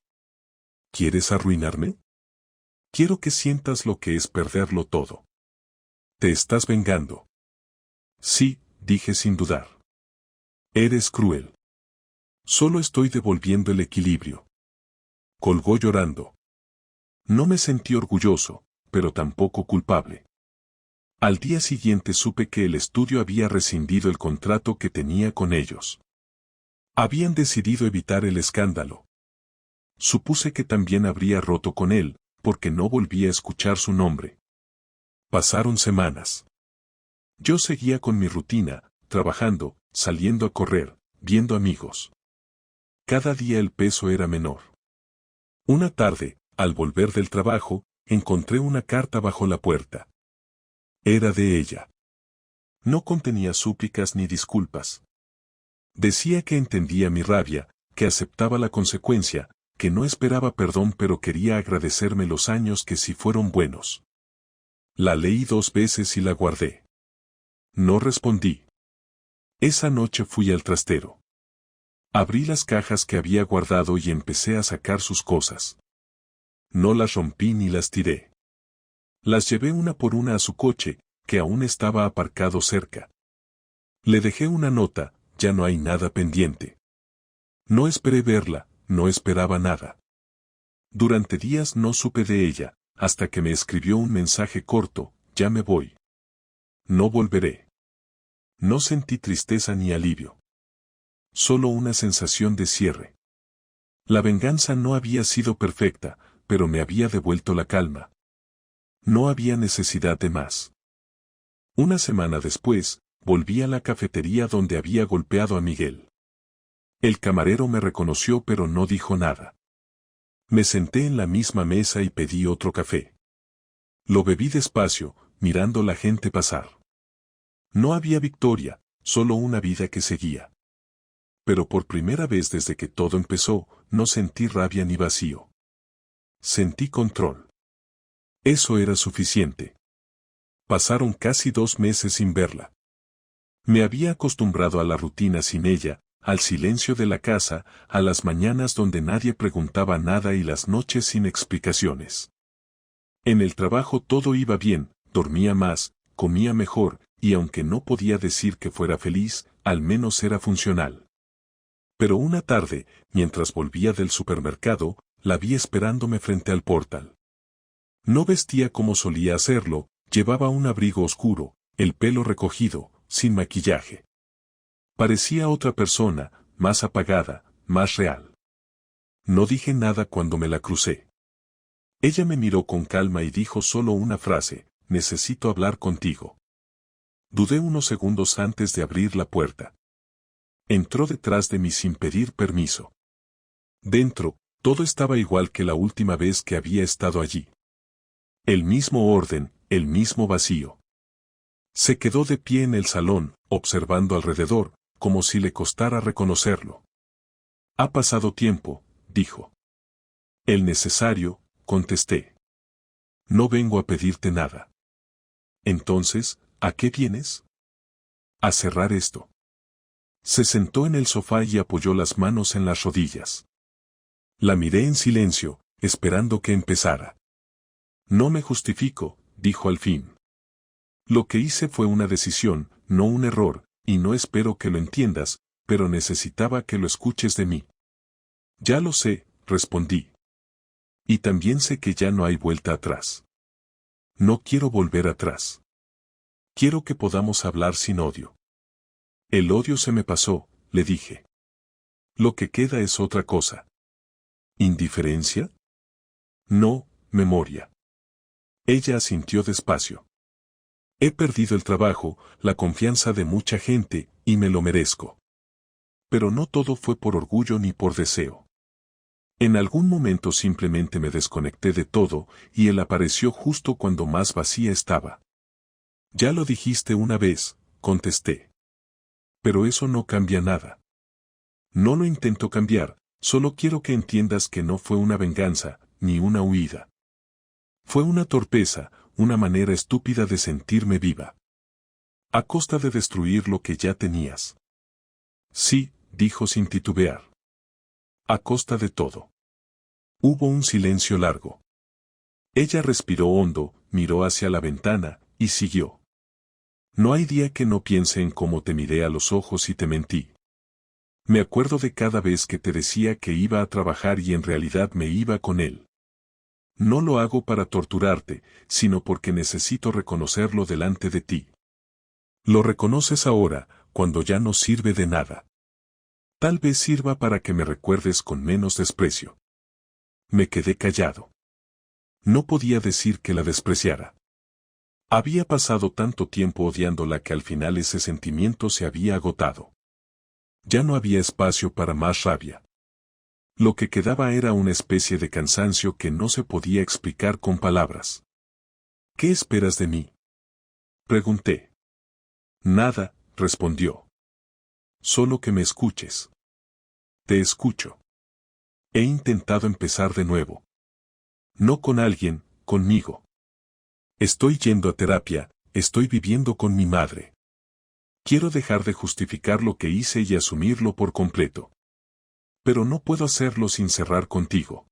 ¿Quieres arruinarme? Quiero que sientas lo que es perderlo todo. ¿Te estás vengando? Sí, dije sin dudar. Eres cruel. Solo estoy devolviendo el equilibrio. Colgó llorando. No me sentí orgulloso, pero tampoco culpable. Al día siguiente supe que el estudio había rescindido el contrato que tenía con ellos. Habían decidido evitar el escándalo. Supuse que también habría roto con él, porque no volví a escuchar su nombre. Pasaron semanas. Yo seguía con mi rutina, trabajando, saliendo a correr, viendo amigos. Cada día el peso era menor. Una tarde, al volver del trabajo, encontré una carta bajo la puerta. Era de ella. No contenía súplicas ni disculpas. Decía que entendía mi rabia, que aceptaba la consecuencia, que no esperaba perdón pero quería agradecerme los años que sí fueron buenos. La leí 2 veces y la guardé. No respondí. Esa noche fui al trastero. Abrí las cajas que había guardado y empecé a sacar sus cosas. No las rompí ni las tiré. Las llevé una por una a su coche, que aún estaba aparcado cerca. Le dejé una nota, ya no hay nada pendiente. No esperé verla, no esperaba nada. Durante días no supe de ella, hasta que me escribió un mensaje corto, ya me voy. No volveré. No sentí tristeza ni alivio. Solo una sensación de cierre. La venganza no había sido perfecta, pero me había devuelto la calma. No había necesidad de más. Una semana después, volví a la cafetería donde había golpeado a Miguel. El camarero me reconoció pero no dijo nada. Me senté en la misma mesa y pedí otro café. Lo bebí despacio, mirando la gente pasar. No había victoria, solo una vida que seguía. Pero por primera vez desde que todo empezó, no sentí rabia ni vacío. Sentí control. Eso era suficiente. Pasaron casi 2 meses sin verla. Me había acostumbrado a la rutina sin ella, al silencio de la casa, a las mañanas donde nadie preguntaba nada y las noches sin explicaciones. En el trabajo todo iba bien, dormía más, comía mejor, y aunque no podía decir que fuera feliz, al menos era funcional. Pero una tarde, mientras volvía del supermercado, la vi esperándome frente al portal. No vestía como solía hacerlo, llevaba un abrigo oscuro, el pelo recogido, sin maquillaje. Parecía otra persona, más apagada, más real. No dije nada cuando me la crucé. Ella me miró con calma y dijo solo una frase: necesito hablar contigo. Dudé unos segundos antes de abrir la puerta. Entró detrás de mí sin pedir permiso. Dentro, todo estaba igual que la última vez que había estado allí. El mismo orden, el mismo vacío. Se quedó de pie en el salón, observando alrededor, como si le costara reconocerlo. Ha pasado tiempo, dijo. El necesario, contesté. No vengo a pedirte nada. Entonces, ¿a qué vienes? A cerrar esto. Se sentó en el sofá y apoyó las manos en las rodillas. La miré en silencio, esperando que empezara. No me justifico, dijo al fin. Lo que hice fue una decisión, no un error, y no espero que lo entiendas, pero necesitaba que lo escuches de mí. Ya lo sé, respondí. Y también sé que ya no hay vuelta atrás. No quiero volver atrás. Quiero que podamos hablar sin odio. El odio se me pasó, le dije. Lo que queda es otra cosa. ¿Indiferencia? No, memoria. Ella asintió despacio. He perdido el trabajo, la confianza de mucha gente, y me lo merezco. Pero no todo fue por orgullo ni por deseo. En algún momento simplemente me desconecté de todo, y él apareció justo cuando más vacía estaba. Ya lo dijiste una vez, contesté. Pero eso no cambia nada. No lo intento cambiar, solo quiero que entiendas que no fue una venganza, ni una huida. Fue una torpeza, una manera estúpida de sentirme viva. A costa de destruir lo que ya tenías. Sí, dijo sin titubear. A costa de todo. Hubo un silencio largo. Ella respiró hondo, miró hacia la ventana, y siguió. No hay día que no piense en cómo te miré a los ojos y te mentí. Me acuerdo de cada vez que te decía que iba a trabajar y en realidad me iba con él. No lo hago para torturarte, sino porque necesito reconocerlo delante de ti. Lo reconoces ahora, cuando ya no sirve de nada. Tal vez sirva para que me recuerdes con menos desprecio. Me quedé callado. No podía decir que la despreciara. Había pasado tanto tiempo odiándola que al final ese sentimiento se había agotado. Ya no había espacio para más rabia. Lo que quedaba era una especie de cansancio que no se podía explicar con palabras. ¿Qué esperas de mí? Pregunté. Nada, respondió. Solo que me escuches. Te escucho. He intentado empezar de nuevo. No con alguien, conmigo. Estoy yendo a terapia, estoy viviendo con mi madre. Quiero dejar de justificar lo que hice y asumirlo por completo. Pero no puedo hacerlo sin cerrar contigo.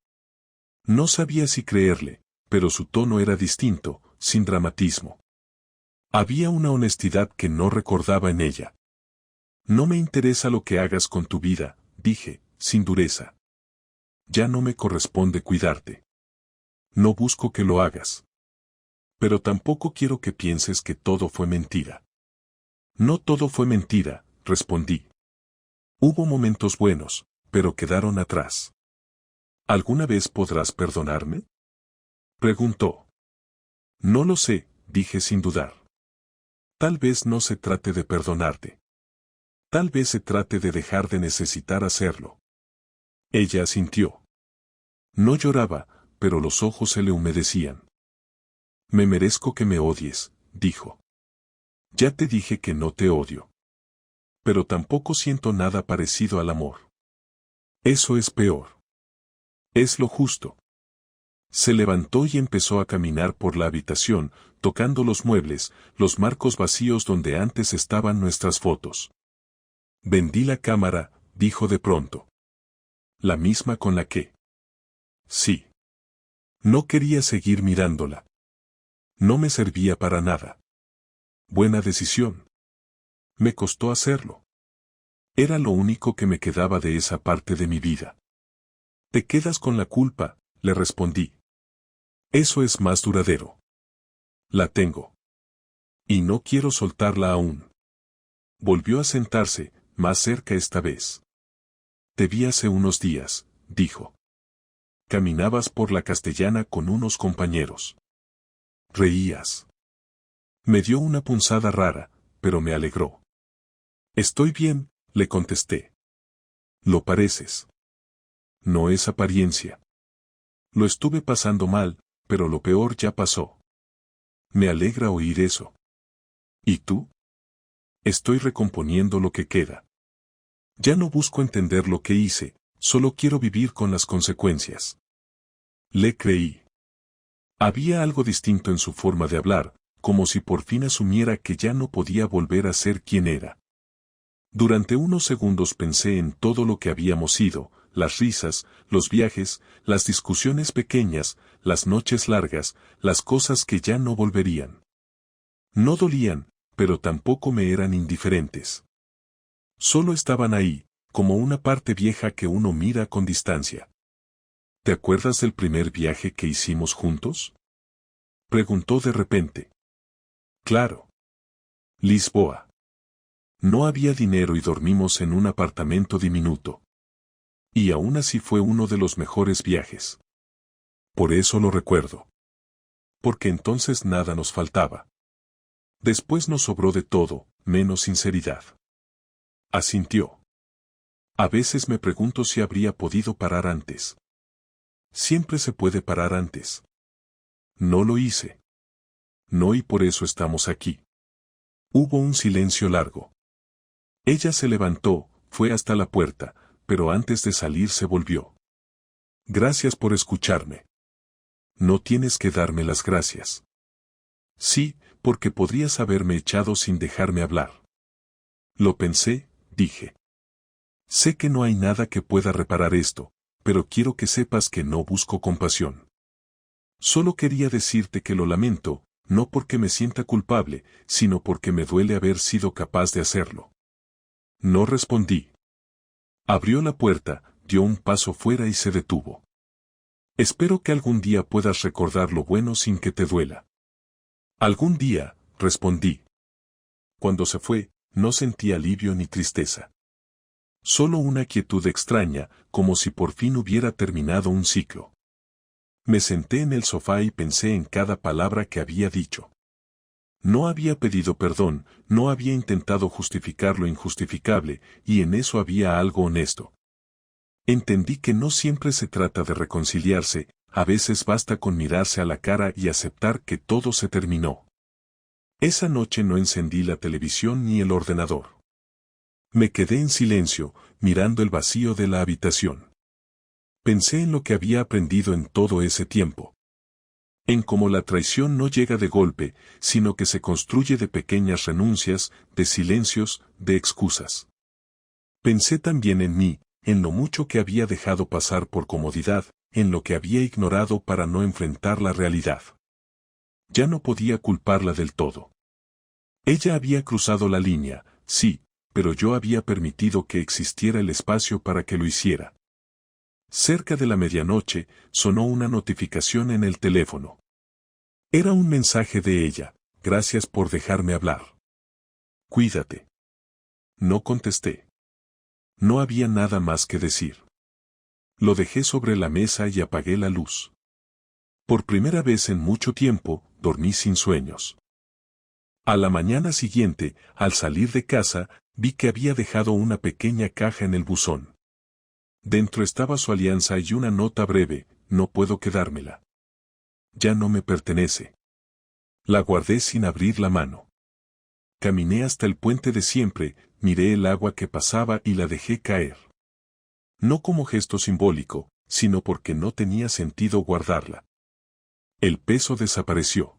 No sabía si creerle, pero su tono era distinto, sin dramatismo. Había una honestidad que no recordaba en ella. No me interesa lo que hagas con tu vida, dije, sin dureza. Ya no me corresponde cuidarte. No busco que lo hagas. Pero tampoco quiero que pienses que todo fue mentira. No todo fue mentira, respondí. Hubo momentos buenos, pero quedaron atrás. ¿Alguna vez podrás perdonarme? Preguntó. No lo sé, dije sin dudar. Tal vez no se trate de perdonarte. Tal vez se trate de dejar de necesitar hacerlo. Ella asintió. No lloraba, pero los ojos se le humedecían. Me merezco que me odies, dijo. Ya te dije que no te odio. Pero tampoco siento nada parecido al amor. Eso es peor. Es lo justo. Se levantó y empezó a caminar por la habitación, tocando los muebles, los marcos vacíos donde antes estaban nuestras fotos. Vendí la cámara, dijo de pronto. ¿La misma con la que? Sí. No quería seguir mirándola. No me servía para nada. Buena decisión. Me costó hacerlo. Era lo único que me quedaba de esa parte de mi vida. Te quedas con la culpa, le respondí. Eso es más duradero. La tengo. Y no quiero soltarla aún. Volvió a sentarse, más cerca esta vez. Te vi hace unos días, dijo. Caminabas por la Castellana con unos compañeros. Reías. Me dio una punzada rara, pero me alegró. Estoy bien, le contesté. Lo pareces. No es apariencia. Lo estuve pasando mal, pero lo peor ya pasó. Me alegra oír eso. ¿Y tú? Estoy recomponiendo lo que queda. Ya no busco entender lo que hice, solo quiero vivir con las consecuencias. Le creí. Había algo distinto en su forma de hablar, como si por fin asumiera que ya no podía volver a ser quien era. Durante unos segundos pensé en todo lo que habíamos sido, las risas, los viajes, las discusiones pequeñas, las noches largas, las cosas que ya no volverían. No dolían, pero tampoco me eran indiferentes. Solo estaban ahí, como una parte vieja que uno mira con distancia. ¿Te acuerdas del primer viaje que hicimos juntos? Preguntó de repente. Claro. Lisboa. No había dinero y dormimos en un apartamento diminuto. Y aún así fue uno de los mejores viajes. Por eso lo recuerdo. Porque entonces nada nos faltaba. Después nos sobró de todo, menos sinceridad. Asintió. A veces me pregunto si habría podido parar antes. Siempre se puede parar antes. No lo hice. No, y por eso estamos aquí. Hubo un silencio largo. Ella se levantó, fue hasta la puerta, pero antes de salir se volvió. Gracias por escucharme. No tienes que darme las gracias. Sí, porque podrías haberme echado sin dejarme hablar. Lo pensé, dije. Sé que no hay nada que pueda reparar esto, pero quiero que sepas que no busco compasión. Solo quería decirte que lo lamento, no porque me sienta culpable, sino porque me duele haber sido capaz de hacerlo. No respondí. Abrió la puerta, dio un paso fuera y se detuvo. Espero que algún día puedas recordar lo bueno sin que te duela. Algún día, respondí. Cuando se fue, no sentí alivio ni tristeza. Solo una quietud extraña, como si por fin hubiera terminado un ciclo. Me senté en el sofá y pensé en cada palabra que había dicho. No había pedido perdón, no había intentado justificar lo injustificable, y en eso había algo honesto. Entendí que no siempre se trata de reconciliarse, a veces basta con mirarse a la cara y aceptar que todo se terminó. Esa noche no encendí la televisión ni el ordenador. Me quedé en silencio, mirando el vacío de la habitación. Pensé en lo que había aprendido en todo ese tiempo. En cómo la traición no llega de golpe, sino que se construye de pequeñas renuncias, de silencios, de excusas. Pensé también en mí, en lo mucho que había dejado pasar por comodidad, en lo que había ignorado para no enfrentar la realidad. Ya no podía culparla del todo. Ella había cruzado la línea, sí, pero yo había permitido que existiera el espacio para que lo hiciera. Cerca de la medianoche, sonó una notificación en el teléfono. Era un mensaje de ella: gracias por dejarme hablar. Cuídate. No contesté. No había nada más que decir. Lo dejé sobre la mesa y apagué la luz. Por primera vez en mucho tiempo, dormí sin sueños. A la mañana siguiente, al salir de casa, vi que había dejado una pequeña caja en el buzón. Dentro estaba su alianza y una nota breve: no puedo quedármela. Ya no me pertenece. La guardé sin abrir la mano. Caminé hasta el puente de siempre, miré el agua que pasaba y la dejé caer. No como gesto simbólico, sino porque no tenía sentido guardarla. El peso desapareció.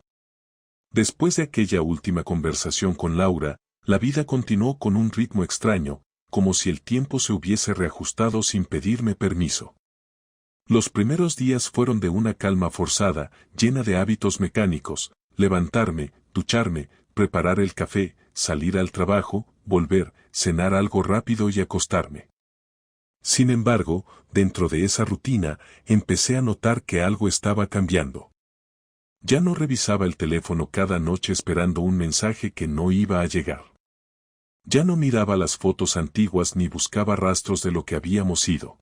Después de aquella última conversación con Laura, la vida continuó con un ritmo extraño, como si el tiempo se hubiese reajustado sin pedirme permiso. Los primeros días fueron de una calma forzada, llena de hábitos mecánicos: levantarme, ducharme, preparar el café, salir al trabajo, volver, cenar algo rápido y acostarme. Sin embargo, dentro de esa rutina, empecé a notar que algo estaba cambiando. Ya no revisaba el teléfono cada noche esperando un mensaje que no iba a llegar. Ya no miraba las fotos antiguas ni buscaba rastros de lo que habíamos sido.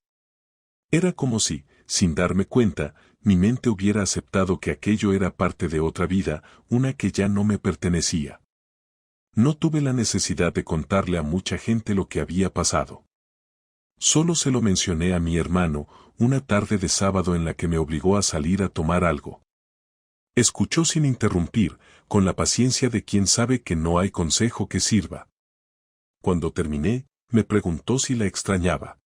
Era como si, sin darme cuenta, mi mente hubiera aceptado que aquello era parte de otra vida, una que ya no me pertenecía. No tuve la necesidad de contarle a mucha gente lo que había pasado. Solo se lo mencioné a mi hermano, una tarde de sábado en la que me obligó a salir a tomar algo. Escuchó sin interrumpir, con la paciencia de quien sabe que no hay consejo que sirva. Cuando terminé, me preguntó si la extrañaba.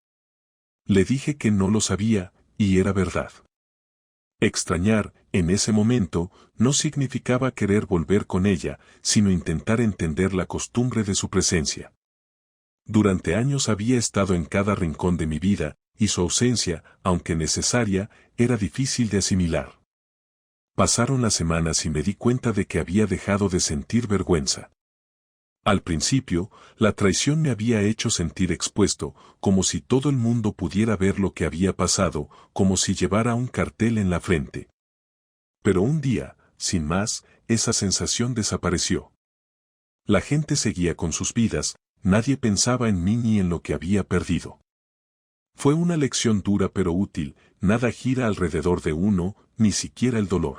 Le dije que no lo sabía, y era verdad. Extrañar, en ese momento, no significaba querer volver con ella, sino intentar entender la costumbre de su presencia. Durante años había estado en cada rincón de mi vida, y su ausencia, aunque necesaria, era difícil de asimilar. Pasaron las semanas y me di cuenta de que había dejado de sentir vergüenza. Al principio, la traición me había hecho sentir expuesto, como si todo el mundo pudiera ver lo que había pasado, como si llevara un cartel en la frente. Pero un día, sin más, esa sensación desapareció. La gente seguía con sus vidas, nadie pensaba en mí ni en lo que había perdido. Fue una lección dura pero útil: nada gira alrededor de uno, ni siquiera el dolor.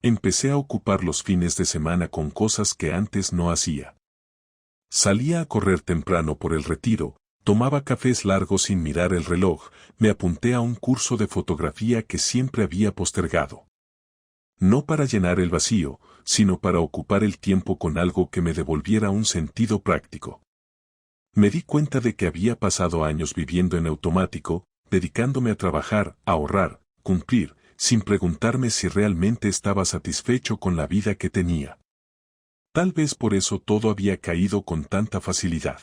Empecé a ocupar los fines de semana con cosas que antes no hacía. Salía a correr temprano por el Retiro, tomaba cafés largos sin mirar el reloj, me apunté a un curso de fotografía que siempre había postergado. No para llenar el vacío, sino para ocupar el tiempo con algo que me devolviera un sentido práctico. Me di cuenta de que había pasado años viviendo en automático, dedicándome a trabajar, a ahorrar, cumplir, sin preguntarme si realmente estaba satisfecho con la vida que tenía. Tal vez por eso todo había caído con tanta facilidad.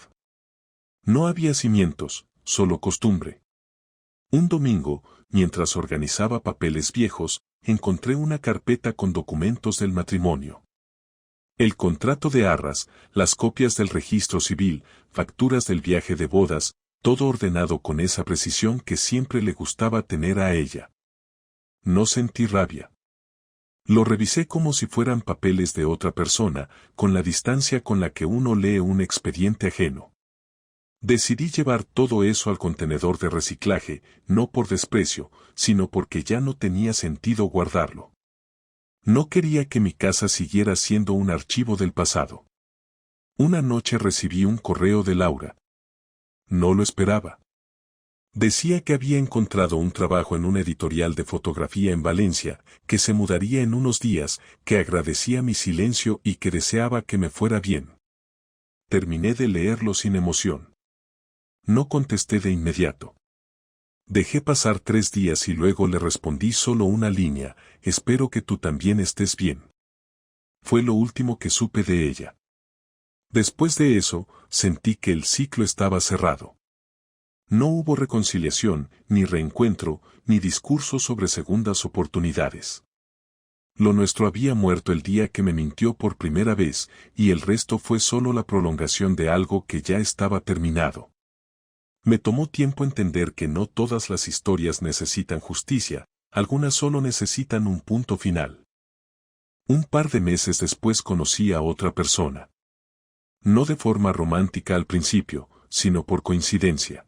No había cimientos, solo costumbre. Un domingo, mientras organizaba papeles viejos, encontré una carpeta con documentos del matrimonio. El contrato de arras, las copias del registro civil, facturas del viaje de bodas, todo ordenado con esa precisión que siempre le gustaba tener a ella. No sentí rabia. Lo revisé como si fueran papeles de otra persona, con la distancia con la que uno lee un expediente ajeno. Decidí llevar todo eso al contenedor de reciclaje, no por desprecio, sino porque ya no tenía sentido guardarlo. No quería que mi casa siguiera siendo un archivo del pasado. Una noche recibí un correo de Laura. No lo esperaba. Decía que había encontrado un trabajo en una editorial de fotografía en Valencia, que se mudaría en unos días, que agradecía mi silencio y que deseaba que me fuera bien. Terminé de leerlo sin emoción. No contesté de inmediato. Dejé pasar 3 días y luego le respondí solo una línea: espero que tú también estés bien. Fue lo último que supe de ella. Después de eso, sentí que el ciclo estaba cerrado. No hubo reconciliación, ni reencuentro, ni discurso sobre segundas oportunidades. Lo nuestro había muerto el día que me mintió por primera vez, y el resto fue solo la prolongación de algo que ya estaba terminado. Me tomó tiempo entender que no todas las historias necesitan justicia, algunas solo necesitan un punto final. Un par de meses después conocí a otra persona. No de forma romántica al principio, sino por coincidencia.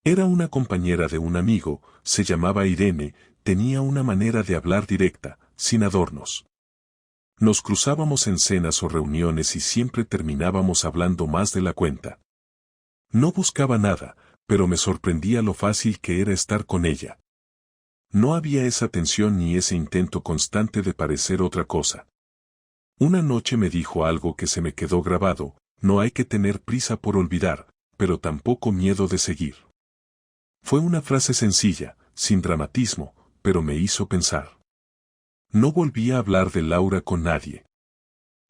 Era una compañera de un amigo, se llamaba Irene, tenía una manera de hablar directa, sin adornos. Nos cruzábamos en cenas o reuniones y siempre terminábamos hablando más de la cuenta. No buscaba nada, pero me sorprendía lo fácil que era estar con ella. No había esa tensión ni ese intento constante de parecer otra cosa. Una noche me dijo algo que se me quedó grabado: no hay que tener prisa por olvidar, pero tampoco miedo de seguir. Fue una frase sencilla, sin dramatismo, pero me hizo pensar. No volví a hablar de Laura con nadie.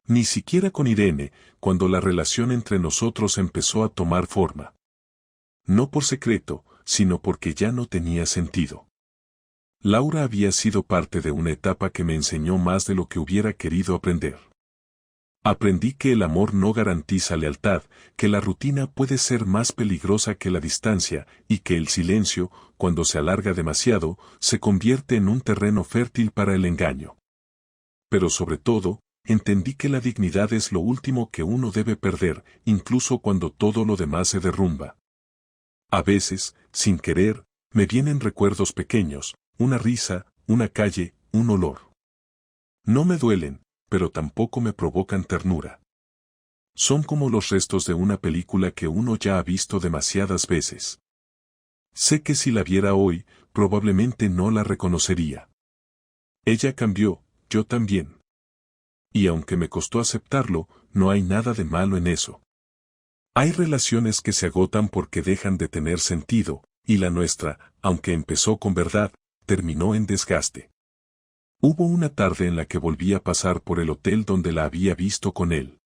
Ni siquiera con Irene, cuando la relación entre nosotros empezó a tomar forma. No por secreto, sino porque ya no tenía sentido. Laura había sido parte de una etapa que me enseñó más de lo que hubiera querido aprender. Aprendí que el amor no garantiza lealtad, que la rutina puede ser más peligrosa que la distancia, y que el silencio, cuando se alarga demasiado, se convierte en un terreno fértil para el engaño. Pero sobre todo, entendí que la dignidad es lo último que uno debe perder, incluso cuando todo lo demás se derrumba. A veces, sin querer, me vienen recuerdos pequeños, una risa, una calle, un olor. No me duelen, pero tampoco me provocan ternura. Son como los restos de una película que uno ya ha visto demasiadas veces. Sé que si la viera hoy, probablemente no la reconocería. Ella cambió, yo también. Y aunque me costó aceptarlo, no hay nada de malo en eso. Hay relaciones que se agotan porque dejan de tener sentido, y la nuestra, aunque empezó con verdad, terminó en desgaste. Hubo una tarde en la que volví a pasar por el hotel donde la había visto con él.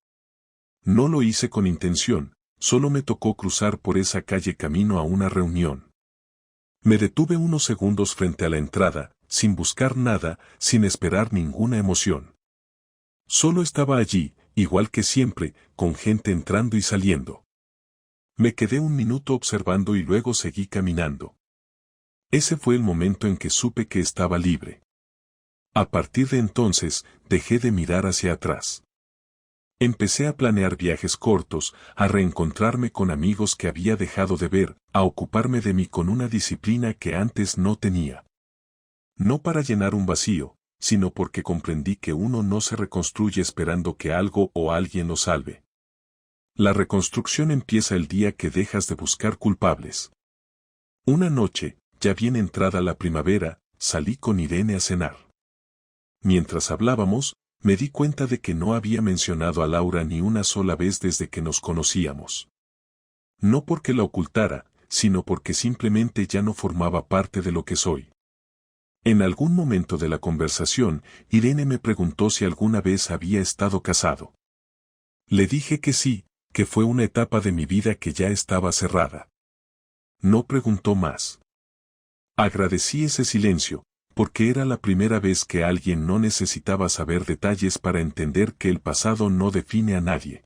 No lo hice con intención, solo me tocó cruzar por esa calle camino a una reunión. Me detuve unos segundos frente a la entrada, sin buscar nada, sin esperar ninguna emoción. Solo estaba allí, igual que siempre, con gente entrando y saliendo. Me quedé un minuto observando y luego seguí caminando. Ese fue el momento en que supe que estaba libre. A partir de entonces, dejé de mirar hacia atrás. Empecé a planear viajes cortos, a reencontrarme con amigos que había dejado de ver, a ocuparme de mí con una disciplina que antes no tenía. No para llenar un vacío, sino porque comprendí que uno no se reconstruye esperando que algo o alguien lo salve. La reconstrucción empieza el día que dejas de buscar culpables. Una noche, ya bien entrada la primavera, salí con Irene a cenar. Mientras hablábamos, me di cuenta de que no había mencionado a Laura ni una sola vez desde que nos conocíamos. No porque la ocultara, sino porque simplemente ya no formaba parte de lo que soy. En algún momento de la conversación, Irene me preguntó si alguna vez había estado casado. Le dije que sí, que fue una etapa de mi vida que ya estaba cerrada. No preguntó más. Agradecí ese silencio, porque era la primera vez que alguien no necesitaba saber detalles para entender que el pasado no define a nadie.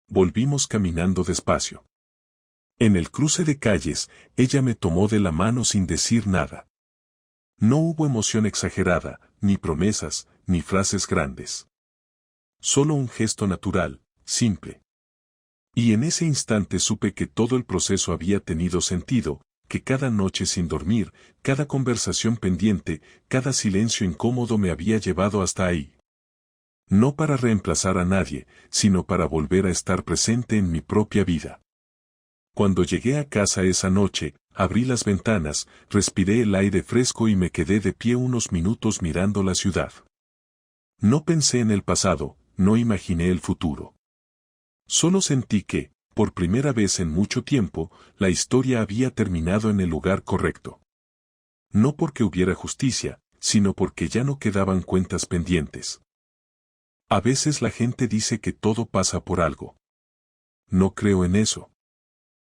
Volvimos caminando despacio. En el cruce de calles, ella me tomó de la mano sin decir nada. No hubo emoción exagerada, ni promesas, ni frases grandes. Solo un gesto natural, simple. Y en ese instante supe que todo el proceso había tenido sentido, que cada noche sin dormir, cada conversación pendiente, cada silencio incómodo me había llevado hasta ahí. No para reemplazar a nadie, sino para volver a estar presente en mi propia vida. Cuando llegué a casa esa noche, abrí las ventanas, respiré el aire fresco y me quedé de pie unos minutos mirando la ciudad. No pensé en el pasado, no imaginé el futuro. Solo sentí que, por primera vez en mucho tiempo, la historia había terminado en el lugar correcto. No porque hubiera justicia, sino porque ya no quedaban cuentas pendientes. A veces la gente dice que todo pasa por algo. No creo en eso.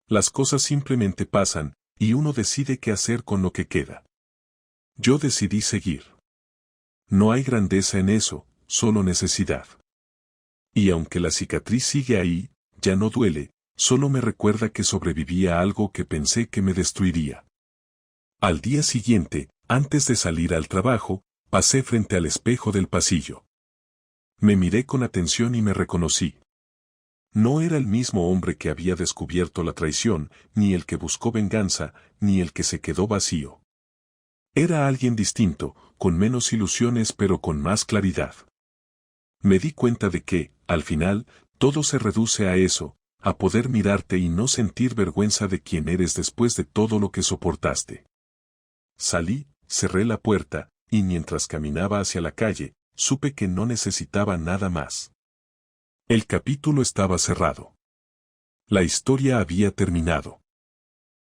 Las cosas simplemente pasan, y uno decide qué hacer con lo que queda. Yo decidí seguir. No hay grandeza en eso, solo necesidad. Y aunque la cicatriz sigue ahí, ya no duele, solo me recuerda que sobreviví a algo que pensé que me destruiría. Al día siguiente, antes de salir al trabajo, pasé frente al espejo del pasillo. Me miré con atención y me reconocí. No era el mismo hombre que había descubierto la traición, ni el que buscó venganza, ni el que se quedó vacío. Era alguien distinto, con menos ilusiones pero con más claridad. Me di cuenta de que, al final, todo se reduce a eso, a poder mirarte y no sentir vergüenza de quién eres después de todo lo que soportaste. Salí, cerré la puerta, y mientras caminaba hacia la calle, supe que no necesitaba nada más. El capítulo estaba cerrado. La historia había terminado.